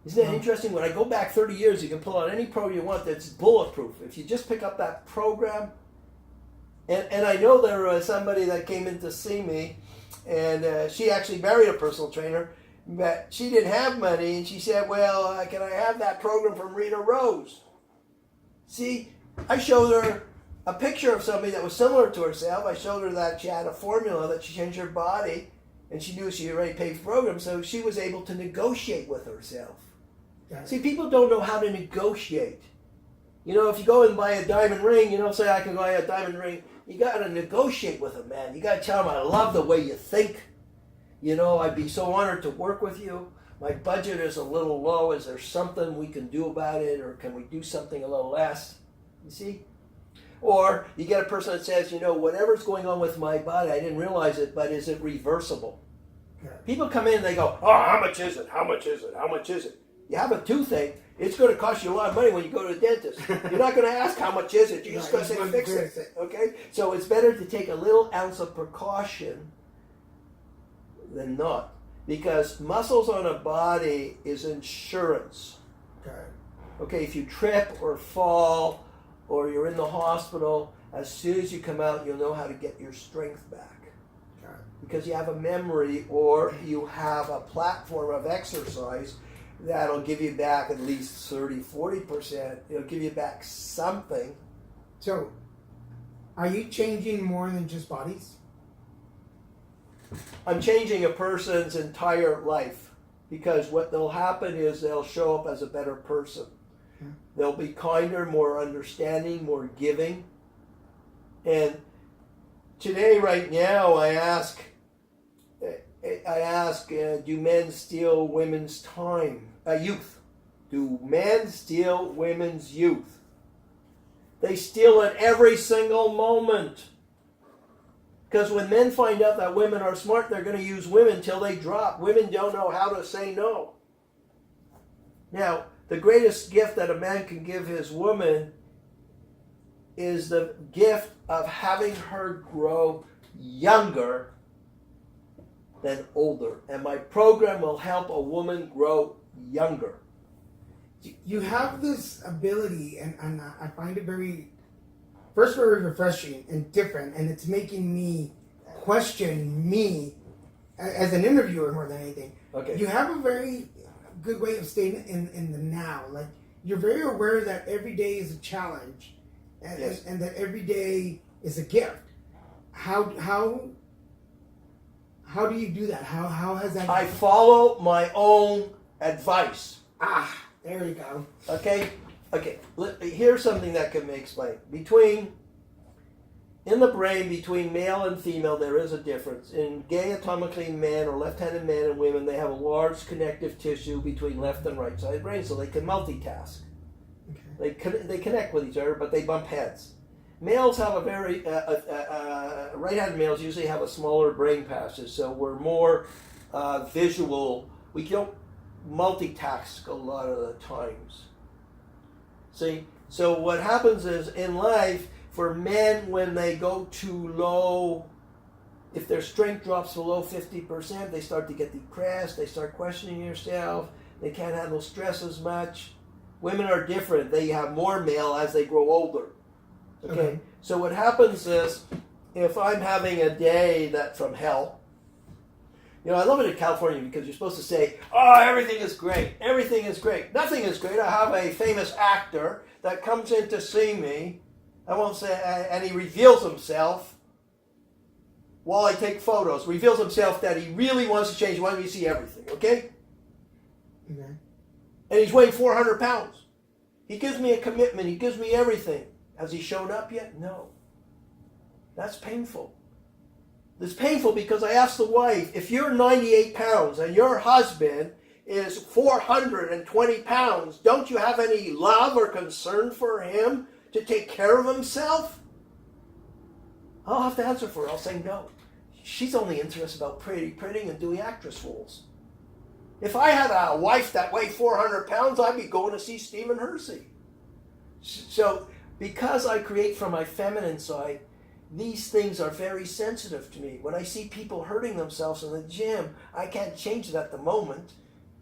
Isn't that interesting? When I go back 30 years, you can pull out any program you want that's bulletproof. If you just pick up that program, and I know there was somebody that came in to see me, and she actually married a personal trainer, but she didn't have money, and she said, well, can I have that program from Rita Rose? See, I showed her a picture of somebody that was similar to herself. I showed her that she had a formula that she changed her body, and she knew she already paid for programs, so she was able to negotiate with herself. See, people don't know how to negotiate. You know, if you go and buy a diamond ring, you don't say, I can buy a diamond ring. You got to negotiate with a man. You got to tell him, I love the way you think. You know, I'd be so honored to work with you. My budget is a little low. Is there something we can do about it, or can we do something a little less? You see? Or you get a person that says, you know, whatever's going on with my body, I didn't realize it, but is it reversible? Yeah. People come in and they go, oh, how much is it? How much is it? How much is it? You have a toothache, it's going to cost you a lot of money when you go to the dentist. You're not going to ask how much is it. You're just going to say fix it. Okay? So it's better to take a little ounce of precaution than not. Because muscles on a body is insurance. Okay, if you trip or fall or you're in the hospital, as soon as you come out, you'll know how to get your strength back. Because you have a memory or you have a platform of exercise that'll give you back at least 30-40%. It'll give you back something. So, are you changing more than just bodies? I'm changing a person's entire life, because what will happen is they'll show up as a better person. They'll be kinder, more understanding, more giving. And today, right now, I ask, do men steal women's time? Youth. Do men steal women's youth? They steal it every single moment. Because when men find out that women are smart, they're going to use women till they drop. Women don't know how to say no. Now, the greatest gift that a man can give his woman is the gift of having her grow younger than older. And my program will help a woman grow younger. You have this ability, and I find it very refreshing and different, and it's making me question me as an interviewer more than anything. Okay. You have a very good way of staying in the now. Like, you're very aware that every day is a challenge, and, yes. and that every day is a gift. How do you do that? How has that? I follow my own advice. There you go. Okay. Here's something that can be explained. In the brain, between male and female, there is a difference. In gay atomically men or left-handed men and women, they have a large connective tissue between left and right side brain, so they can multitask. Okay. They connect with each other, but they bump heads. Males have a very right-handed males usually have a smaller brain passage, so we're more visual. We don't multitask a lot of the times. See, so what happens is in life, for men, when they go too low, if their strength drops below 50%, they start to get depressed, they start questioning yourself, they can't handle stress as much. Women are different. They have more male as they grow older. Okay? So what happens is, if I'm having a day that's from hell, you know, I love it in California because you're supposed to say, oh, everything is great. Everything is great. Nothing is great. I have a famous actor that comes in to see me. I won't say, and he reveals himself while I take photos. Reveals himself that he really wants to change. He wants me to see everything, okay? And he's weighing 400 pounds. He gives me a commitment. He gives me everything. Has he shown up yet? No. That's painful. It's painful because I asked the wife, if you're 98 pounds and your husband is 420 pounds, don't you have any love or concern for him to take care of himself? I'll have to answer for her. I'll say no. She's only interested about pretty and doing actress roles. If I had a wife that weighed 400 pounds, I'd be going to see Stephen Hercy. So, because I create from my feminine side, these things are very sensitive to me. When I see people hurting themselves in the gym, I can't change it at the moment,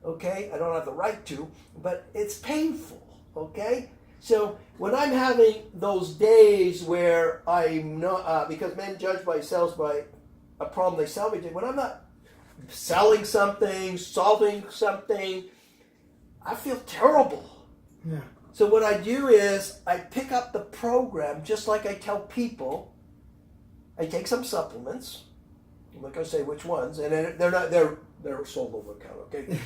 okay? I don't have the right to, but it's painful, okay? So when I'm having those days where I'm not, because men judge themselves by a problem they salvage, when I'm not selling something, solving something, I feel terrible. Yeah. So what I do is I pick up the program just like I tell people. I take some supplements. I'm not gonna say which ones, and then they're sold over the counter. Okay,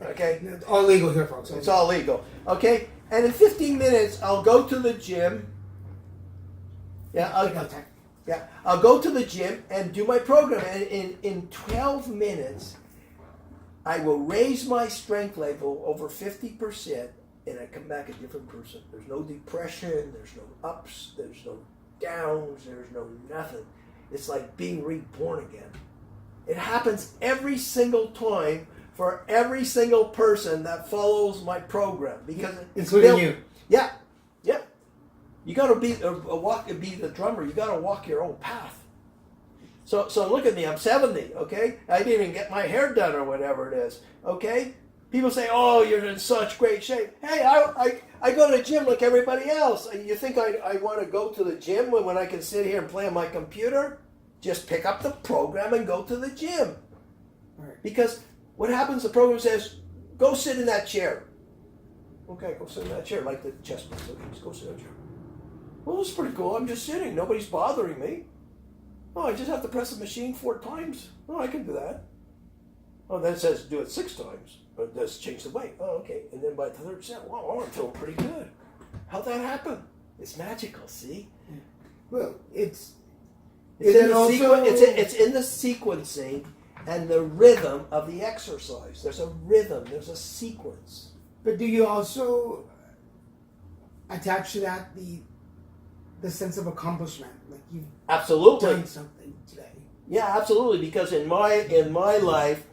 okay. It's all legal here, folks. It's all legal. Okay, and in 15 minutes I'll go to the gym. Yeah, I'll go to the gym and do my program, and in 12 minutes I will raise my strength level over 50%. And I come back a different person. There's no depression, there's no ups, there's no downs, there's no nothing. It's like being reborn again. It happens every single time for every single person that follows my program. Because including you. Yeah, yeah. You got to be the drummer. You got to walk your own path. So look at me. I'm 70, okay? I didn't even get my hair done or whatever it is, okay? People say, "Oh, you're in such great shape." Hey, I go to the gym like everybody else. You think I want to go to the gym when I can sit here and play on my computer? Just pick up the program and go to the gym. Right. Because what happens, the program says, "Go sit in that chair." Okay, go sit in that chair, like the chest massage. Go sit in that chair. Well, that's pretty cool. I'm just sitting. Nobody's bothering me. Oh, I just have to press the machine 4 times. Oh, I can do that. Oh, then it says do it 6 times. But let's change the weight. Oh, okay. And then by the 3rd set, wow, I'm feeling pretty good. How'd that happen? It's magical, see? Well, it's in the sequencing and the rhythm of the exercise. There's a rhythm, there's a sequence. But do you also attach to that the sense of accomplishment? Like you've absolutely done something today. Yeah, absolutely. Because in my life,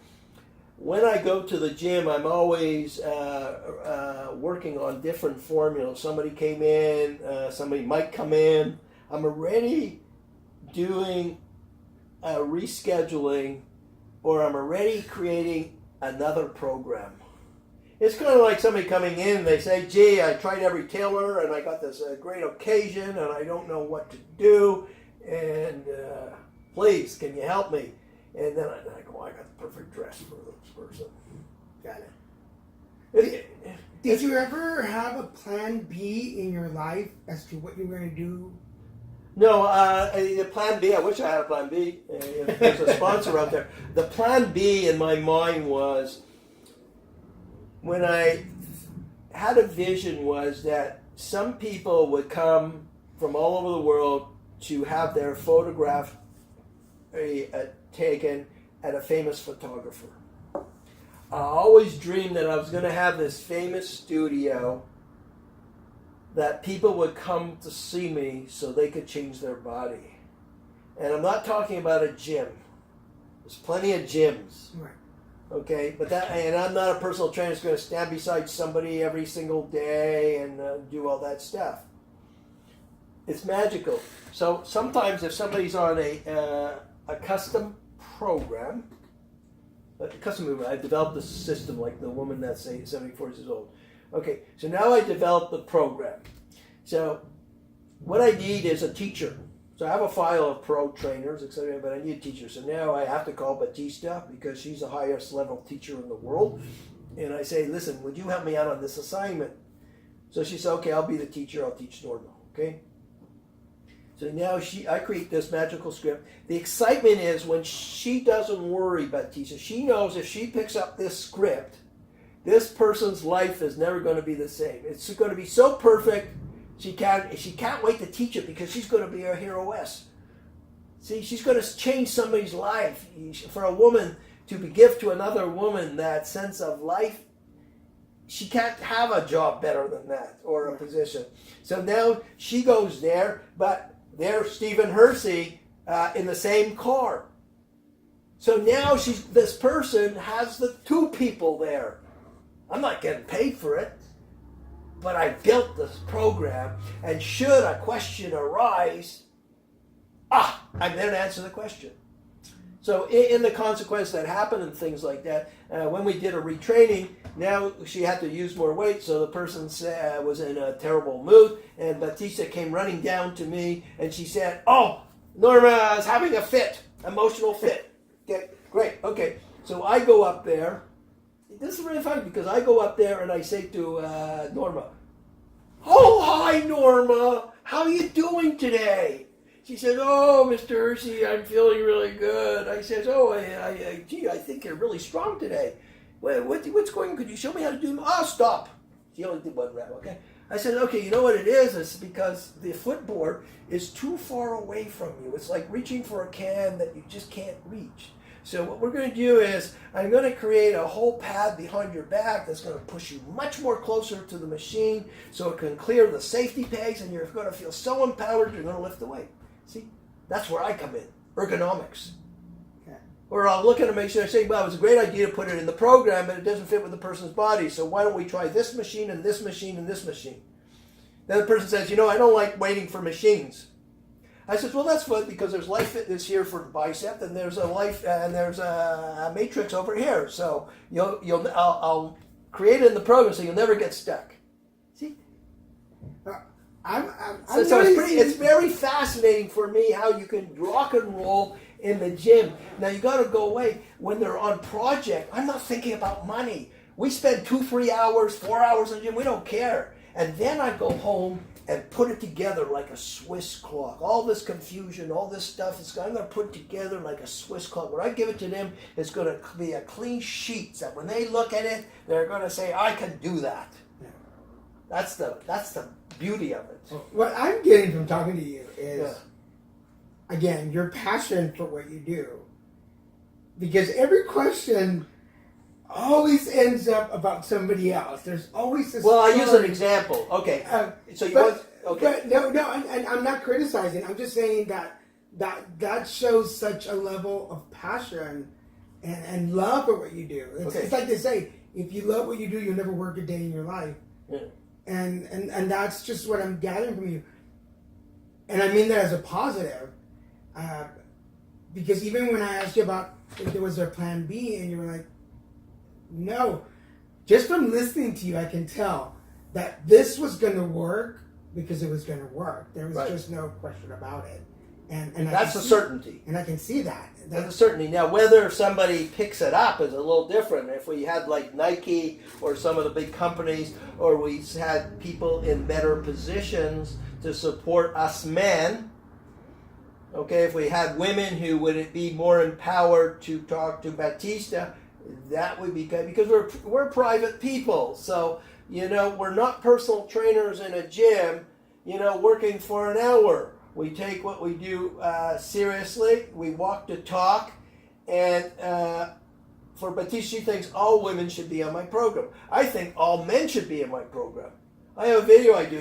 when I go to the gym, I'm always working on different formulas. Somebody came in, somebody might come in. I'm already doing rescheduling, or I'm already creating another program. It's kind of like somebody coming in, they say, "Gee, I tried every tailor, and I got this great occasion, and I don't know what to do, and please, can you help me?" And then I go, "I got the perfect dress for this person." Got it. Did you ever have a plan B in your life as to what you were going to do? No, the plan B, I wish I had a plan B. If there's a sponsor out there. The plan B in my mind was, when I had a vision, was that some people would come from all over the world to have their photograph taken at a famous photographer. I always dreamed that I was going to have this famous studio that people would come to see me so they could change their body. And I'm not talking about a gym. There's plenty of gyms. Right. Okay, and I'm not a personal trainer that's going to stand beside somebody every single day and do all that stuff. It's magical. So sometimes if somebody's on a custom program, a custom movement, I developed this system like the woman that's 74 years old. Okay, so now I developed the program. So what I need is a teacher. So I have a file of pro trainers, etc., but I need a teacher. So now I have to call Batista because she's the highest level teacher in the world. And I say, "Listen, would you help me out on this assignment?" So she said, "Okay, I'll be the teacher. I'll teach Norma." Okay. So now I create this magical script. The excitement is when she doesn't worry, Batista. She knows if she picks up this script, this person's life is never going to be the same. It's going to be so perfect. She can't wait to teach it because she's going to be a heroess. See, she's going to change somebody's life. For a woman to give to another woman that sense of life, she can't have a job better than that or a position. So now she goes there, but there's Stephen Hercy in the same car. So now this person has the 2 people there. I'm not getting paid for it. But I built this program, and should a question arise, I'm there to answer the question. So in the consequence that happened and things like that, when we did a retraining, now she had to use more weight, so the person was in a terrible mood, and Batista came running down to me, and she said, "Oh, Norma is having a fit, emotional fit." Okay, great, okay. So I go up there. This is really funny because I go up there and I say to Norma, "Hi, Norma. How are you doing today?" She said, "Oh, Mr. Hercy, I'm feeling really good." I says, "Oh, gee, I think you're really strong today. Well, what's going on? Could you show me how to do?" "Oh, stop." She only did one rep, okay? I said, "Okay, you know what it is? It's because the footboard is too far away from you. It's like reaching for a can that you just can't reach. So what we're going to do is I'm going to create a whole pad behind your back that's going to push you much more closer to the machine so it can clear the safety pegs, and you're going to feel so empowered you're going to lift the weight." See, that's where I come in, ergonomics. Okay. Or I'll look at them and say, "Well, it was a great idea to put it in the program, but it doesn't fit with the person's body. So why don't we try this machine and this machine and this machine?" Then the person says, "I don't like waiting for machines." I said, "Well, that's fun because there's Life Fitness here for the bicep, and there's a matrix over here. So I'll create it in the program so you'll never get stuck." See? It's very fascinating for me how you can rock and roll in the gym. Now you got to go away when they're on project. I'm not thinking about money. We spend 2, 3 hours, 4 hours in the gym. We don't care. And then I go home and put it together like a Swiss clock. All this confusion, all this stuff, I'm going to put it together like a Swiss clock. When I give it to them, it's going to be a clean sheet. So when they look at it, they're going to say, "I can do that." Yeah. That's the beauty of it. What I'm getting from talking to you is, again, your passion for what you do. Because every question always ends up about somebody else. There's always this. Well, I'll use an example. Okay. But no, and I'm not criticizing. I'm just saying that shows such a level of passion and love for what you do. It's like they say, if you love what you do, you'll never work a day in your life. Yeah. And that's just what I'm gathering from you. And I mean that as a positive. Because even when I asked you about if there was a plan B, and you were like, "No." Just from listening to you, I can tell that this was going to work because it was going to work. There was just no question about it. And that's a certainty. And I can see that. That's a certainty. Now, whether somebody picks it up is a little different. If we had like Nike or some of the big companies, or we had people in better positions to support us men, okay, if we had women who would be more empowered to talk to Batista, that would be good, because we're private people. So, we're not personal trainers in a gym, working for an hour. We take what we do seriously. We walk the talk. And for Batista, she thinks all women should be on my program. I think all men should be in my program. I have a video I do,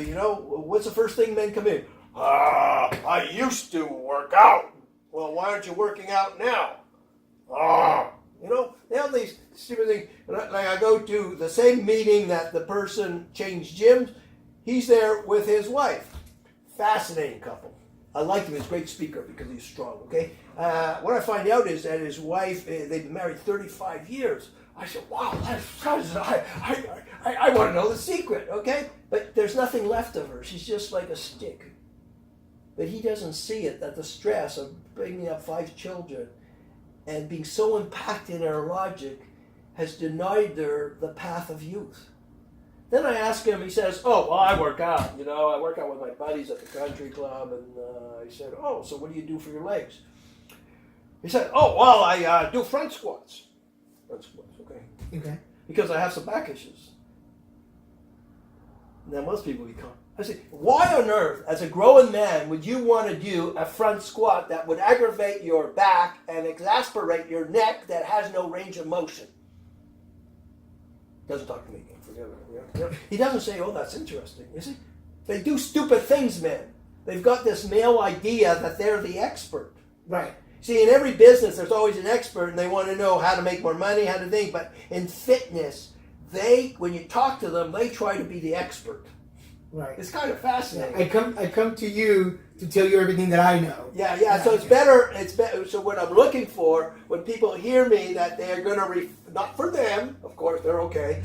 what's the first thing men come in? "I used to work out." "Well, why aren't you working out now?" They have these stupid things. Like I go to the same meeting that the person changed gyms. He's there with his wife. Fascinating couple. I liked him. He's a great speaker because he's strong, okay? What I find out is that his wife, they've been married 35 years. I said, "Wow, I want to know the secret," okay? But there's nothing left of her. She's just like a stick. But he doesn't see it, that the stress of bringing up 5 children and being so impacted in her logic has denied her the path of youth. Then I ask him, he says, "Oh, well, I work out. I work out with my buddies at the country club." And I said, "Oh, so what do you do for your legs?" He said, "Oh, well, I do front squats." Front squats, okay. Because I have some back issues. Now, most people become. I say, why on earth, as a growing man, would you want to do a front squat that would aggravate your back and exasperate your neck that has no range of motion? Doesn't talk to me again. Forget it. He doesn't say, "Oh, that's interesting." You see? They do stupid things, man. They've got this male idea that they're the expert. Right. See, in every business, there's always an expert, and they want to know how to make more money, how to think. But in fitness, when you talk to them, they try to be the expert. Right. It's kind of fascinating. I come to you to tell you everything that I know. Yeah. So it's better. So what I'm looking for, when people hear me, that they're going to not for them, of course, they're okay.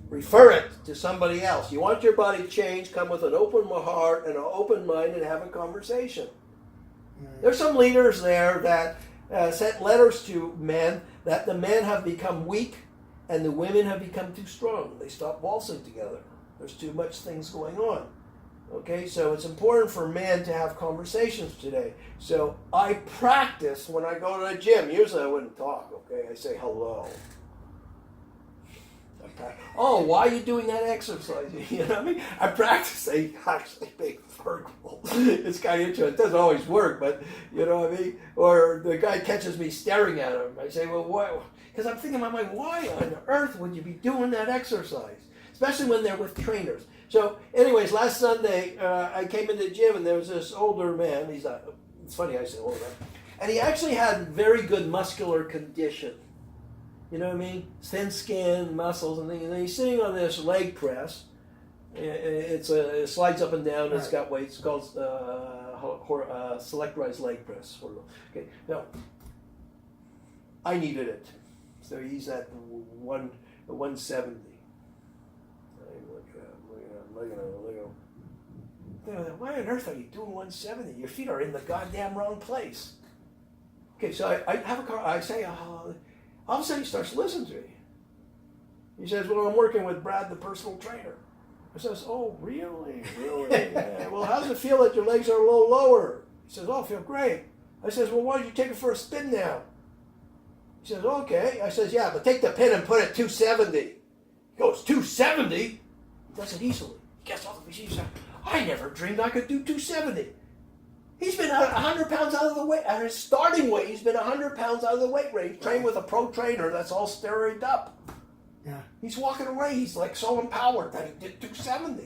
Refer it to somebody else. You want your body changed? Come with an open heart and an open mind and have a conversation. There's some leaders there that sent letters to men that the men have become weak and the women have become too strong. They stop waltzing together. There's too much things going on. Okay, so it's important for men to have conversations today. So I practice when I go to the gym. Usually I wouldn't talk, okay? I say hello. Oh, why are you doing that exercise? You know what I mean? I practice actually being verbal. It's kind of interesting. It doesn't always work, but you know what I mean? Or the guy catches me staring at him. I say, well, why? Because I'm thinking in my mind, why on earth would you be doing that exercise? Especially when they're with trainers. So, anyways, last Sunday, I came into the gym and there was this older man. It's funny I say older, and he actually had very good muscular condition. You know what I mean? Thin skin, muscles, and things. And he's sitting on this leg press. It slides up and down. Right. It's got weight. It's called selectorized leg press. Okay. Now, I needed it, so he's at 170. Look at him. Why on earth are you doing 170? Your feet are in the goddamn wrong place. Okay, so I have a car. I say, all of a sudden he starts listening to me. He says, well, I'm working with Brad, the personal trainer. I says, oh, really? Yeah. Well, how does it feel that your legs are a little lower? He says, oh, I feel great. I says, well, why don't you take it for a spin now? He says, okay. I says, yeah, but take the pin and put it 270. He goes, 270? He does it easily. He gets off the machine. He says, I never dreamed I could do 270. He's been 100 pounds out of the weight. At his starting weight, he's been 100 pounds out of the weight range. Trained with a pro trainer that's all steroid up. Yeah. He's walking away. He's like so empowered that he did 270.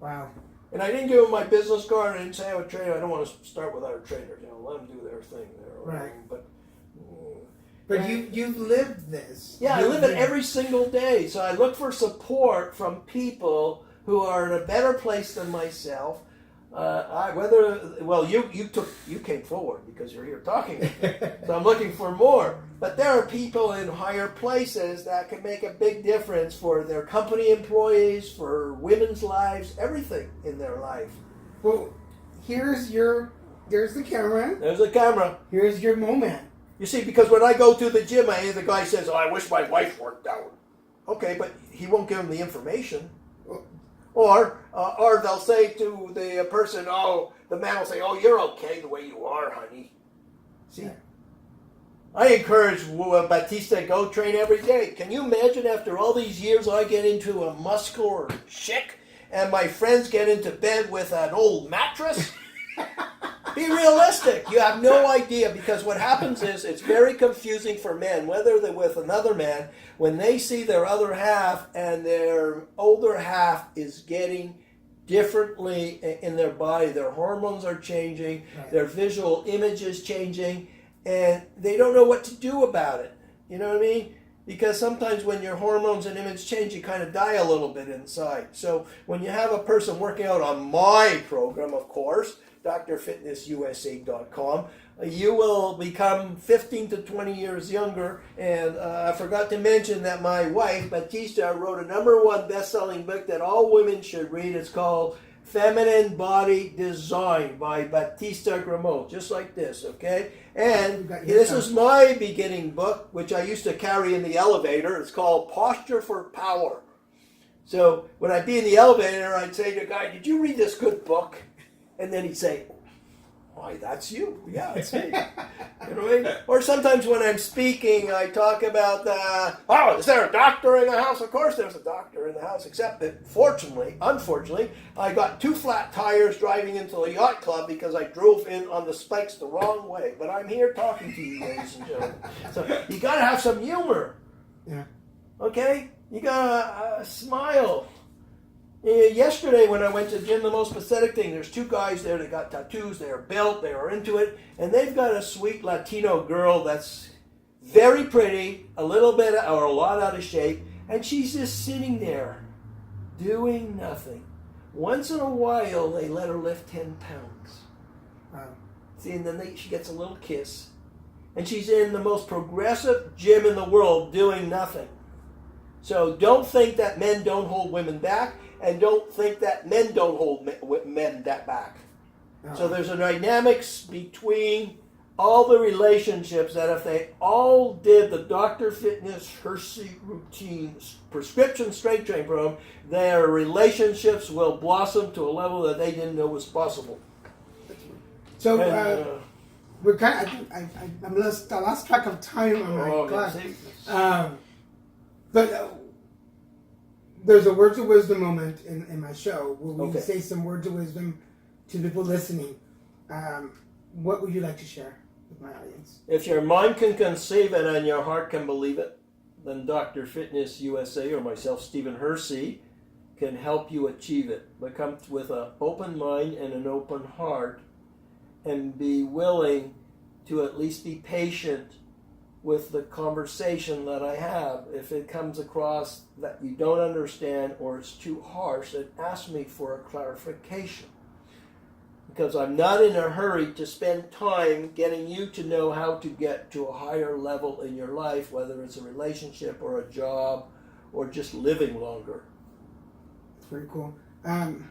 Wow. And I didn't give him my business card. I didn't say I'm a trainer. I don't want to start with our trainers. You know, let them do their thing there. Right. But you've lived this. Yeah, I live it every single day. So I look for support from people who are in a better place than myself. You came forward because you're here talking to me. So I'm looking for more. But there are people in higher places that can make a big difference for their company employees, for women's lives, everything in their life. Well, there's the camera. There's the camera. Here's your moment. You see, because when I go to the gym, I hear the guy says, oh, I wish my wife worked out. Okay, but he won't give him the information. Or they'll say to the person, the man will say, oh, you're okay the way you are, honey. See? I encourage Batista to go train every day. Can you imagine after all these years I get into a muscular chick and my friends get into bed with an old mattress? Be realistic. You have no idea, because what happens is it's very confusing for men, whether they're with another man, when they see their other half and their older half is getting differently in their body. Their hormones are changing, right. Their visual image is changing, and they don't know what to do about it. You know what I mean? Because sometimes when your hormones and image change, you kind of die a little bit inside. So when you have a person working out on my program, of course, drfitnessusa.com, you will become 15 to 20 years younger. And I forgot to mention that my wife, Batista, wrote a #1 best-selling book that all women should read. It's called Feminine Body Design by Batista Grimaud, just like this, okay? And this is my beginning book, which I used to carry in the elevator. It's called Posture for Power. So when I'd be in the elevator, I'd say to the guy, did you read this good book? And then he'd say, why, that's you. Yeah, it's me. You know what I mean? Or sometimes when I'm speaking, I talk about, is there a doctor in the house? Of course there's a doctor in the house, except that unfortunately, I got 2 flat tires driving into the yacht club because I drove in on the spikes the wrong way. But I'm here talking to you, ladies and gentlemen. So you got to have some humor. Yeah. Okay? You got to smile. Yesterday when I went to the gym, the most pathetic thing, there's 2 guys there that got tattoos, they are built, they are into it, and they've got a sweet Latino girl that's very pretty, a little bit or a lot out of shape, and she's just sitting there doing nothing. Once in a while, they let her lift 10 pounds. Wow. See, and then she gets a little kiss, and she's in the most progressive gym in the world doing nothing. So don't think that men don't hold women back. And don't think that men don't hold men that back. No. So there's a dynamics between all the relationships that if they all did the Dr. Fitness Hercy routine prescription strength training program, their relationships will blossom to a level that they didn't know was possible. So we're kind of, I lost track of time on my class. But there's a words of wisdom moment in my show where we say some words of wisdom to people listening. What would you like to share with my audience? If your mind can conceive it and your heart can believe it, then Dr. Fitness USA or myself, Stephen Hercy, can help you achieve it. But come with an open mind and an open heart and be willing to at least be patient with the conversation that I have. If it comes across that you don't understand or it's too harsh, then ask me for a clarification. Because I'm not in a hurry to spend time getting you to know how to get to a higher level in your life, whether it's a relationship or a job or just living longer. That's pretty cool. I'm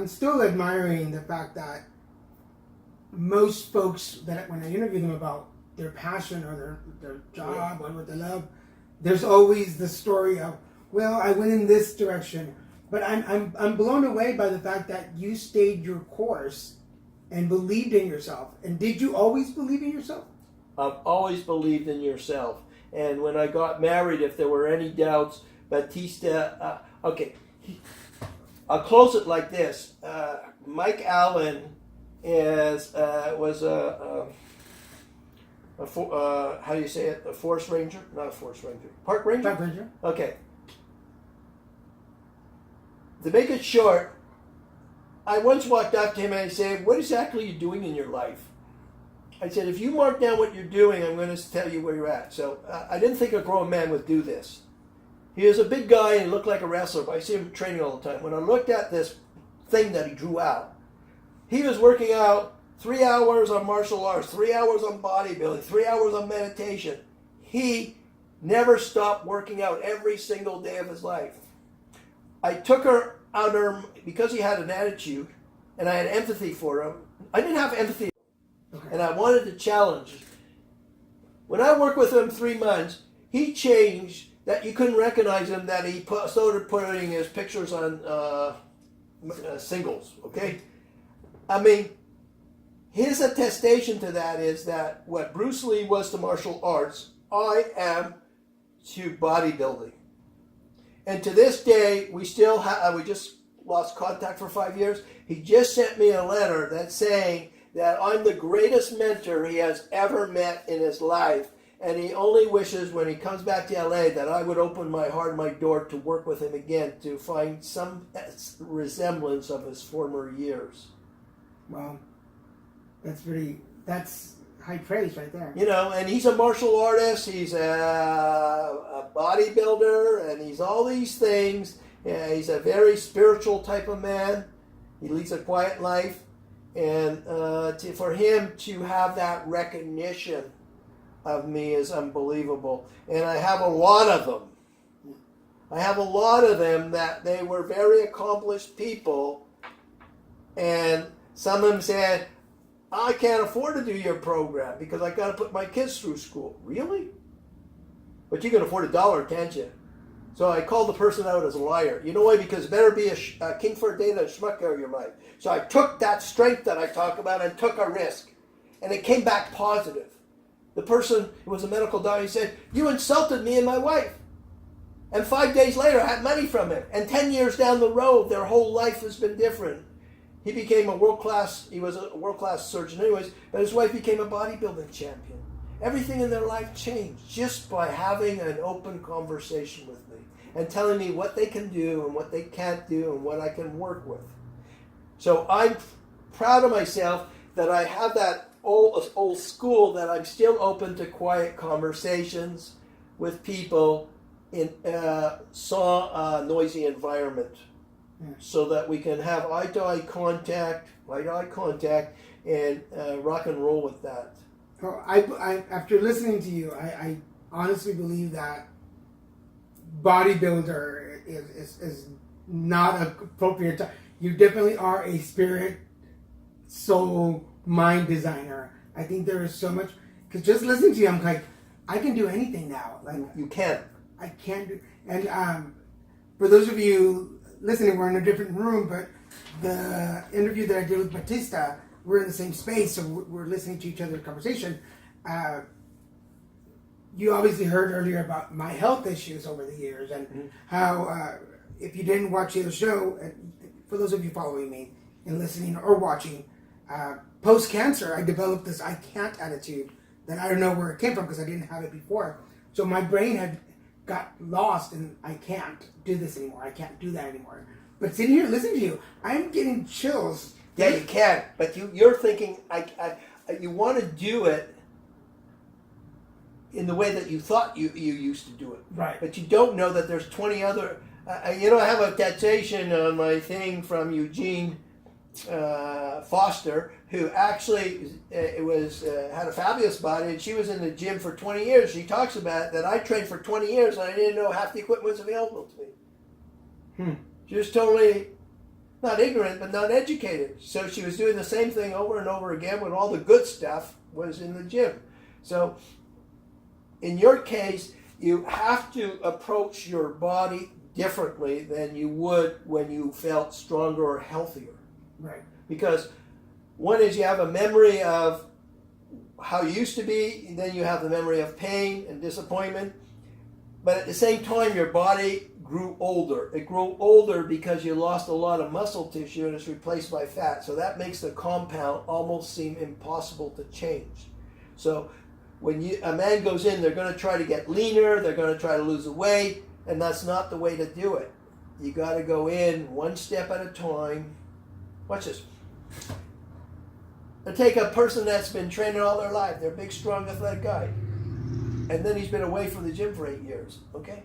still admiring the fact that most folks that when I interview them about their passion or their job or what they love, there's always the story of, well, I went in this direction. But I'm blown away by the fact that you stayed your course and believed in yourself. And did you always believe in yourself? I've always believed in yourself. And when I got married, if there were any doubts, Batista, I'll close it like this. Mike Allen was how do you say it? A forest ranger? Not a forest ranger. Park ranger? Park ranger. Okay. To make it short, I once walked up to him and I said, what exactly are you doing in your life? I said, if you mark down what you're doing, I'm going to tell you where you're at. So I didn't think a grown man would do this. He was a big guy and he looked like a wrestler, but I see him training all the time. When I looked at this thing that he drew out, he was working out 3 hours on martial arts, 3 hours on bodybuilding, 3 hours on meditation. He never stopped working out every single day of his life. I took her under, because he had an attitude, and I had empathy for him. I didn't have empathy, and I wanted to challenge. When I worked with him 3 months, he changed that you couldn't recognize him, that he started putting his pictures on singles, okay? I mean, his attestation to that is that what Bruce Lee was to martial arts, I am to bodybuilding. And to this day, we still we just lost contact for 5 years. He just sent me a letter that's saying that I'm the greatest mentor he has ever met in his life. And he only wishes when he comes back to LA that I would open my heart and my door to work with him again to find some resemblance of his former years. Well, that's high praise right there. You know, and he's a martial artist, he's a bodybuilder, and he's all these things. Yeah, he's a very spiritual type of man. He leads a quiet life. And for him to have that recognition of me is unbelievable. And I have a lot of them. I have a lot of them that they were very accomplished people. And some of them said, I can't afford to do your program because I got to put my kids through school. Really? But you can afford $1, can't you? So I called the person out as a liar. You know why? Because it better be a king for a day than a schmuck out of your life. So I took that strength that I talk about and took a risk. And it came back positive. The person who was a medical doctor, he said, you insulted me and my wife. And 5 days later, I had money from him. And 10 years down the road, their whole life has been different. He became he was a world-class surgeon anyways, but his wife became a bodybuilding champion. Everything in their life changed just by having an open conversation with me and telling me what they can do and what they can't do and what I can work with. So I'm proud of myself that I have that old school, that I'm still open to quiet conversations with people in a noisy environment. Yeah. So that we can have eye-to-eye contact, and rock and roll with that. Well, I after listening to you, I honestly believe that bodybuilder is not an appropriate time. You definitely are a spirit, soul, mind designer. I think there is so much, because just listening to you, I'm like, I can do anything now. Like You can. I can't do, and for those of you listening, we're in a different room, but the interview that I did with Batista, we're in the same space, so we're listening to each other's conversation. You obviously heard earlier about my health issues over the years, and how if you didn't watch the other show, for those of you following me and listening or watching, post-cancer, I developed this I can't attitude that I don't know where it came from because I didn't have it before. So my brain had got lost and I can't do this anymore. I can't do that anymore. But sitting here listening to you, I'm getting chills. Yeah, you can. But you're thinking, you want to do it in the way that you thought you used to do it. Right. But you don't know that there's 20 other... I have a taxation on my thing from Eugene Foster, who actually had a fabulous body, and she was in the gym for 20 years. She talks about that I trained for 20 years, and I didn't know half the equipment was available to me. She was totally not ignorant, but not educated. So she was doing the same thing over and over again when all the good stuff was in the gym. So in your case, you have to approach your body differently than you would when you felt stronger or healthier. Right. Because one is you have a memory of how you used to be, and then you have the memory of pain and disappointment. But at the same time, your body grew older. It grew older because you lost a lot of muscle tissue and it's replaced by fat. So that makes the compound almost seem impossible to change. So when a man goes in, they're going to try to get leaner, they're going to try to lose the weight, and that's not the way to do it. You got to go in one step at a time. Watch this. I take a person that's been training all their life. They're a big, strong, athletic guy. And then he's been away from the gym for 8 years. Okay?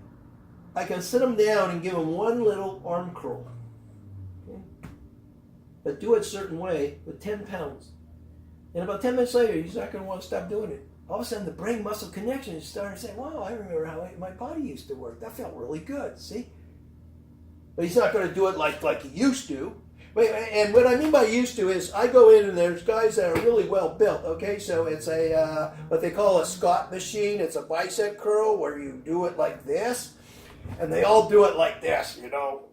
I can sit him down and give him one little arm curl. Okay? But do it a certain way with 10 pounds. And about 10 minutes later, he's not going to want to stop doing it. All of a sudden, the brain-muscle connection is starting to say, wow, I remember how my body used to work. That felt really good, see? But he's not going to do it like he used to. And what I mean by used to is I go in and there's guys that are really well built, okay? So it's a what they call a Scott machine. It's a bicep curl where you do it like this. And they all do it like this,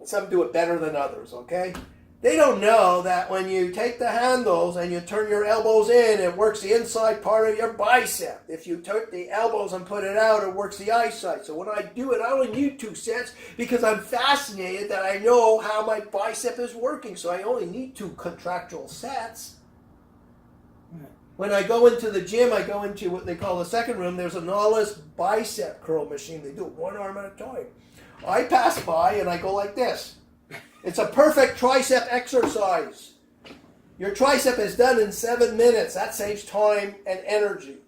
Some do it better than others, okay? They don't know that when you take the handles and you turn your elbows in, it works the inside part of your bicep. If you take the elbows and put it out, it works the eyesight. So when I do it, I only need 2 sets because I'm fascinated that I know how my bicep is working. So I only need 2 contractual sets. When I go into the gym, I go into what they call the second room. There's a Nautilus bicep curl machine. They do it 1 arm at a time. I pass by and I go like this. It's a perfect tricep exercise. Your tricep is done in 7 minutes. That saves time and energy.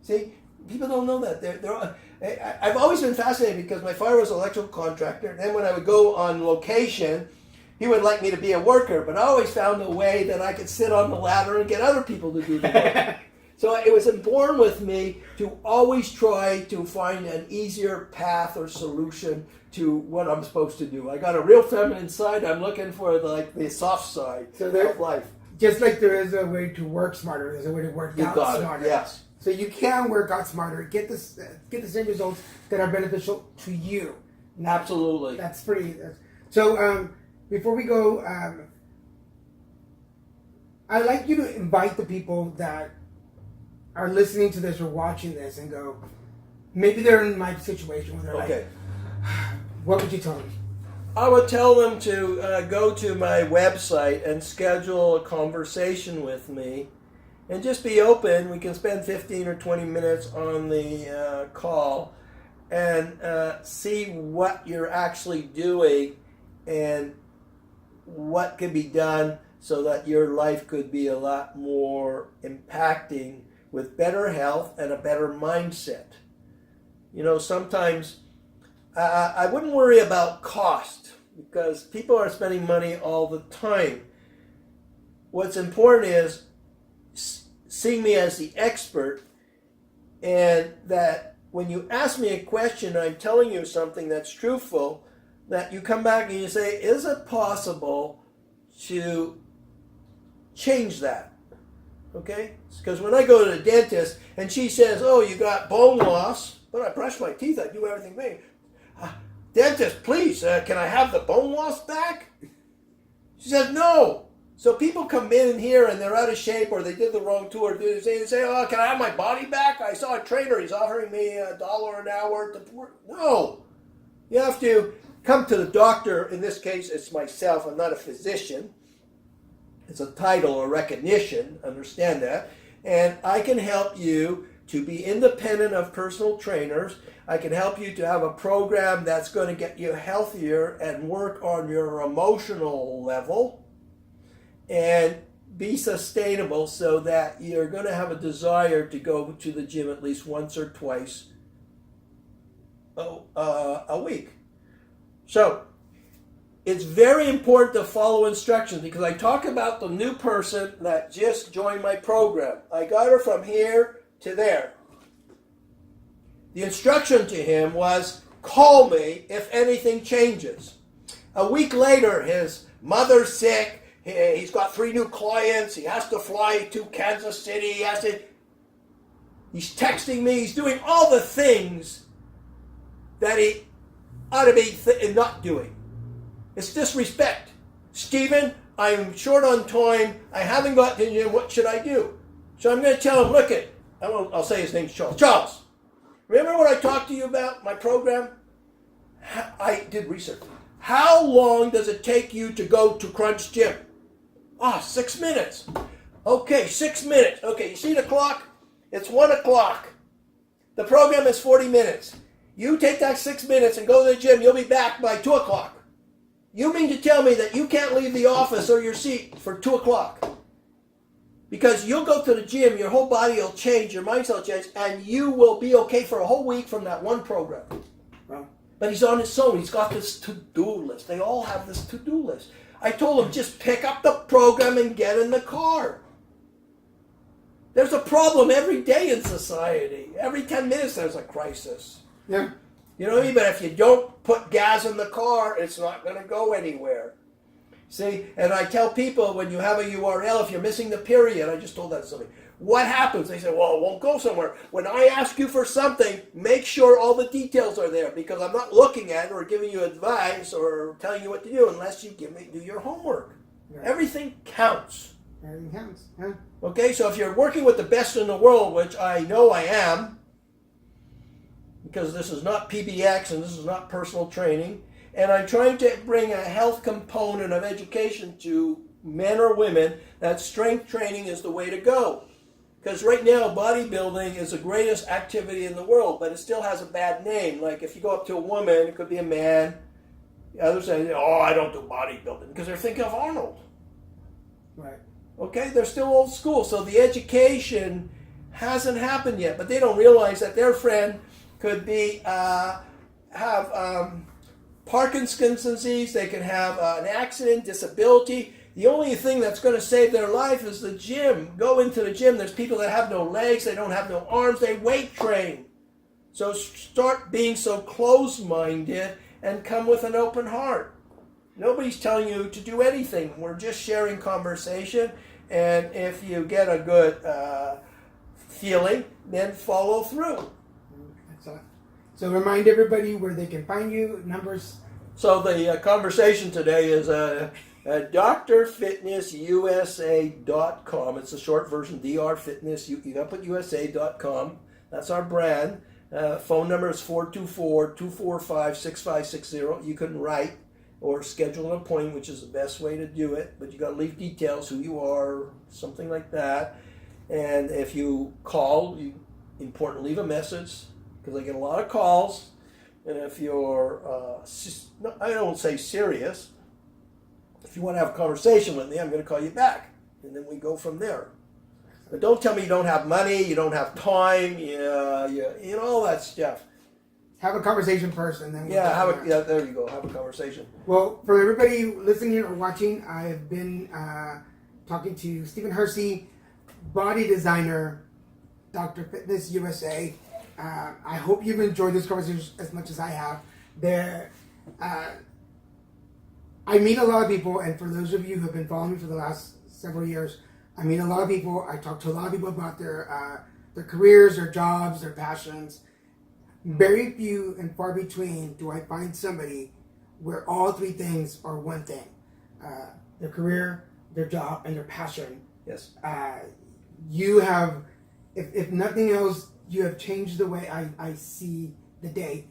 See, people don't know that. I've always been fascinated because my father was an electrical contractor. Then when I would go on location, he would like me to be a worker. But I always found a way that I could sit on the ladder and get other people to do the work. So it was born with me to always try to find an easier path or solution to what I'm supposed to do. I got a real feminine side. I'm looking for the soft side of life. Just like there is a way to work smarter, there's a way to work out smarter. Yes. So you can work out smarter, get the same results that are beneficial to you. Absolutely. That's pretty. So before we go, I'd like you to invite the people that are listening to this or watching this and go, maybe they're in my situation where they're like, what would you tell them? I would tell them to go to my website and schedule a conversation with me and just be open. We can spend 15 or 20 minutes on the call and see what you're actually doing and what can be done so that your life could be a lot more impacting with better health and a better mindset. Sometimes I wouldn't worry about cost because people are spending money all the time. What's important is seeing me as the expert, and that when you ask me a question, I'm telling you something that's truthful, that you come back and you say, is it possible to change that? Okay? Because when I go to the dentist and she says, oh, you got bone loss, but I brush my teeth, I do everything right. Dentist, please, can I have the bone loss back? She says, no. So people come in here and they're out of shape or they did the wrong tour. They say, oh, can I have my body back? I saw a trainer, he's offering me $1 an hour to work. No. You have to come to the doctor. In this case, it's myself. I'm not a physician. It's a title or recognition. Understand that. And I can help you to be independent of personal trainers. I can help you to have a program that's going to get you healthier and work on your emotional level and be sustainable so that you're going to have a desire to go to the gym at least once or twice a week. So it's very important to follow instructions because I talk about the new person that just joined my program. I got her from here to there. The instruction to him was, call me if anything changes. A week later, his mother's sick. He's got 3 new clients. He has to fly to Kansas City. He's texting me. He's doing all the things that he ought to be not doing. It's disrespect. Stephen, I'm short on time. I haven't got to you. What should I do? So I'm going to tell him, look it. I'll say his name's Charles. Charles, remember what I talked to you about, my program? I did research. How long does it take you to go to Crunch Gym? 6 minutes. Okay, 6 minutes. Okay, you see the clock? It's 1 o'clock. The program is 40 minutes. You take that 6 minutes and go to the gym. You'll be back by 2 o'clock. You mean to tell me that you can't leave the office or your seat for 2 o'clock? Because you'll go to the gym, your whole body will change, your mindset will change, and you will be okay for a whole week from that one program. Wow. But he's on his own. He's got this to-do list. They all have this to-do list. I told him, just pick up the program and get in the car. There's a problem every day in society. Every 10 minutes there's a crisis. Yeah. You know what I mean? But if you don't put gas in the car, it's not going to go anywhere. See, and I tell people when you have a URL, if you're missing the period, I just told that to somebody, what happens? They say, well, it won't go somewhere. When I ask you for something, make sure all the details are there because I'm not looking at it or giving you advice or telling you what to do unless you do your homework. Right. Everything counts. Everything counts. Yeah. Okay, so if you're working with the best in the world, which I know I am, because this is not PBX and this is not personal training, and I'm trying to bring a health component of education to men or women, that strength training is the way to go. Because right now, bodybuilding is the greatest activity in the world, but it still has a bad name. Like if you go up to a woman, it could be a man. The others say, oh, I don't do bodybuilding, because they're thinking of Arnold. Right. Okay, they're still old school. So the education hasn't happened yet, but they don't realize that their friend could be have Parkinson's disease. They can have an accident, disability. The only thing that's going to save their life is the gym. Go into the gym. There's people that have no legs. They don't have no arms. They weight train. So start being so closed-minded and come with an open heart. Nobody's telling you to do anything. We're just sharing conversation. And if you get a good feeling, then follow through. Excellent. So remind everybody where they can find you, numbers. So the conversation today is drfitnessusa.com. It's a short version, drfitness. You got to put USA.com. That's our brand. Phone number is 424-245-6560. You can write or schedule an appointment, which is the best way to do it. But you got to leave details, who you are, something like that. And if you call, important, leave a message, because I get a lot of calls. And if you're, I don't say serious, if you want to have a conversation with me, I'm going to call you back. And then we go from there. But don't tell me you don't have money, you don't have time, you know, all that stuff. Have a conversation first, and then we'll there you go. Have a conversation. Well, for everybody listening or watching, I have been talking to Stephen Hercy, body designer, Dr. Fitness USA. I hope you've enjoyed this conversation as much as I have. I meet a lot of people, and for those of you who have been following me for the last several years, I mean, a lot of people. I talk to a lot of people about their careers, their jobs, their passions. Very few and far between do I find somebody where all three things are one thing: their career, their job, and their passion. Yes. You have, if nothing else, you have changed the way I see the day.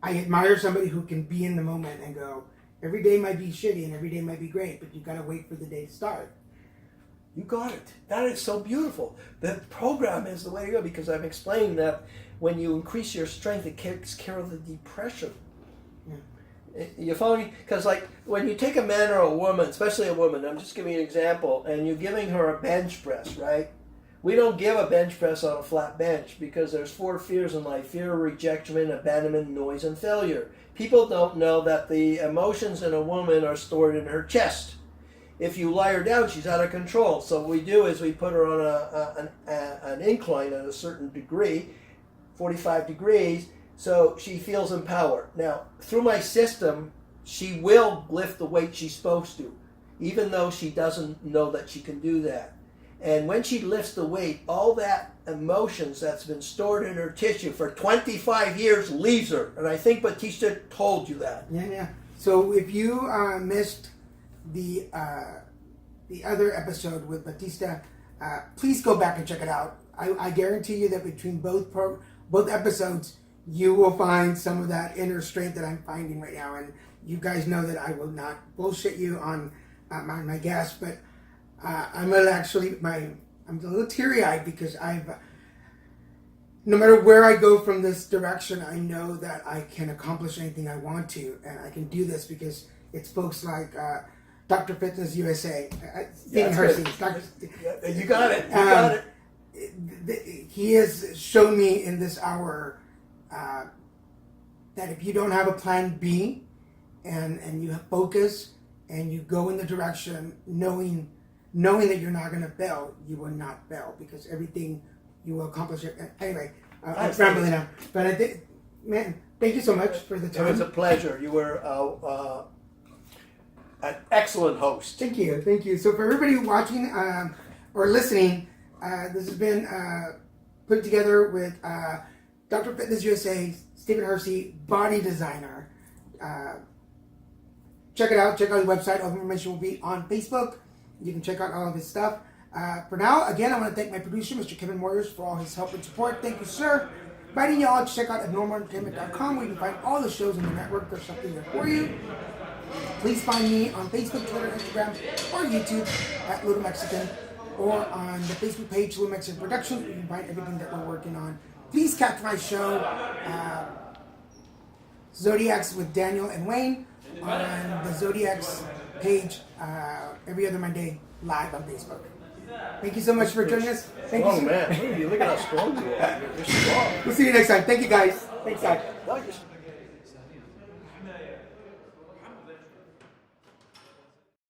I admire somebody who can be in the moment and go, every day might be shitty and every day might be great, but you got to wait for the day to start. You got it. That is so beautiful. The program is the way to go, because I'm explaining that when you increase your strength, it takes care of the depression. Yeah. You follow me? Because like when you take a man or a woman, especially a woman, I'm just giving you an example, and you're giving her a bench press, right? We don't give a bench press on a flat bench because there's 4 fears in life: fear of rejection, abandonment, noise, and failure. People don't know that the emotions in a woman are stored in her chest. If you lie her down, she's out of control. So what we do is we put her on an incline at a certain degree, 45 degrees, so she feels empowered. Now, through my system, she will lift the weight she's supposed to, even though she doesn't know that she can do that. And when she lifts the weight, all that emotions that's been stored in her tissue for 25 years leaves her. And I think Batista told you that. Yeah. So if you missed the other episode with Batista, please go back and check it out. I guarantee you that between both episodes, you will find some of that inner strength that I'm finding right now. And you guys know that I will not bullshit you on my guests, but I'm a little teary-eyed because no matter where I go from this direction, I know that I can accomplish anything I want to, and I can do this because it's folks like Dr. Fitness USA, Stephen Hercy. You got it. You got it. He has shown me in this hour that if you don't have a plan B and you focus and you go in the direction knowing that you're not going to fail, you will not fail because everything you will accomplish it. Anyway, I'm rambling now. But I think, man, thank you so much for the time. It was a pleasure. You were an excellent host. Thank you. So for everybody watching or listening, this has been put together with Dr. Fitness USA, Stephen Hercy, body designer. Check it out. Check out the website. All the information will be on Facebook. You can check out all of his stuff. For now, again, I want to thank my producer, Mr. Kevin Moyers, for all his help and support. Thank you, sir. Inviting y'all to check out abnormalentertainment.com where you can find all the shows in the network. There's something there for you. Please find me on Facebook, Twitter, Instagram, or YouTube at Little Mexican, or on the Facebook page, Little Mexican Productions, where you can find everything that we're working on. Please catch my show, Zodiacs with Daniel and Wayne, on the Zodiacs page every other Monday live on Facebook. Thank you so much for joining us. Thank you, man. Look at how strong you are. You're strong. We'll see you next time. Thank you, guys. Thanks, guys.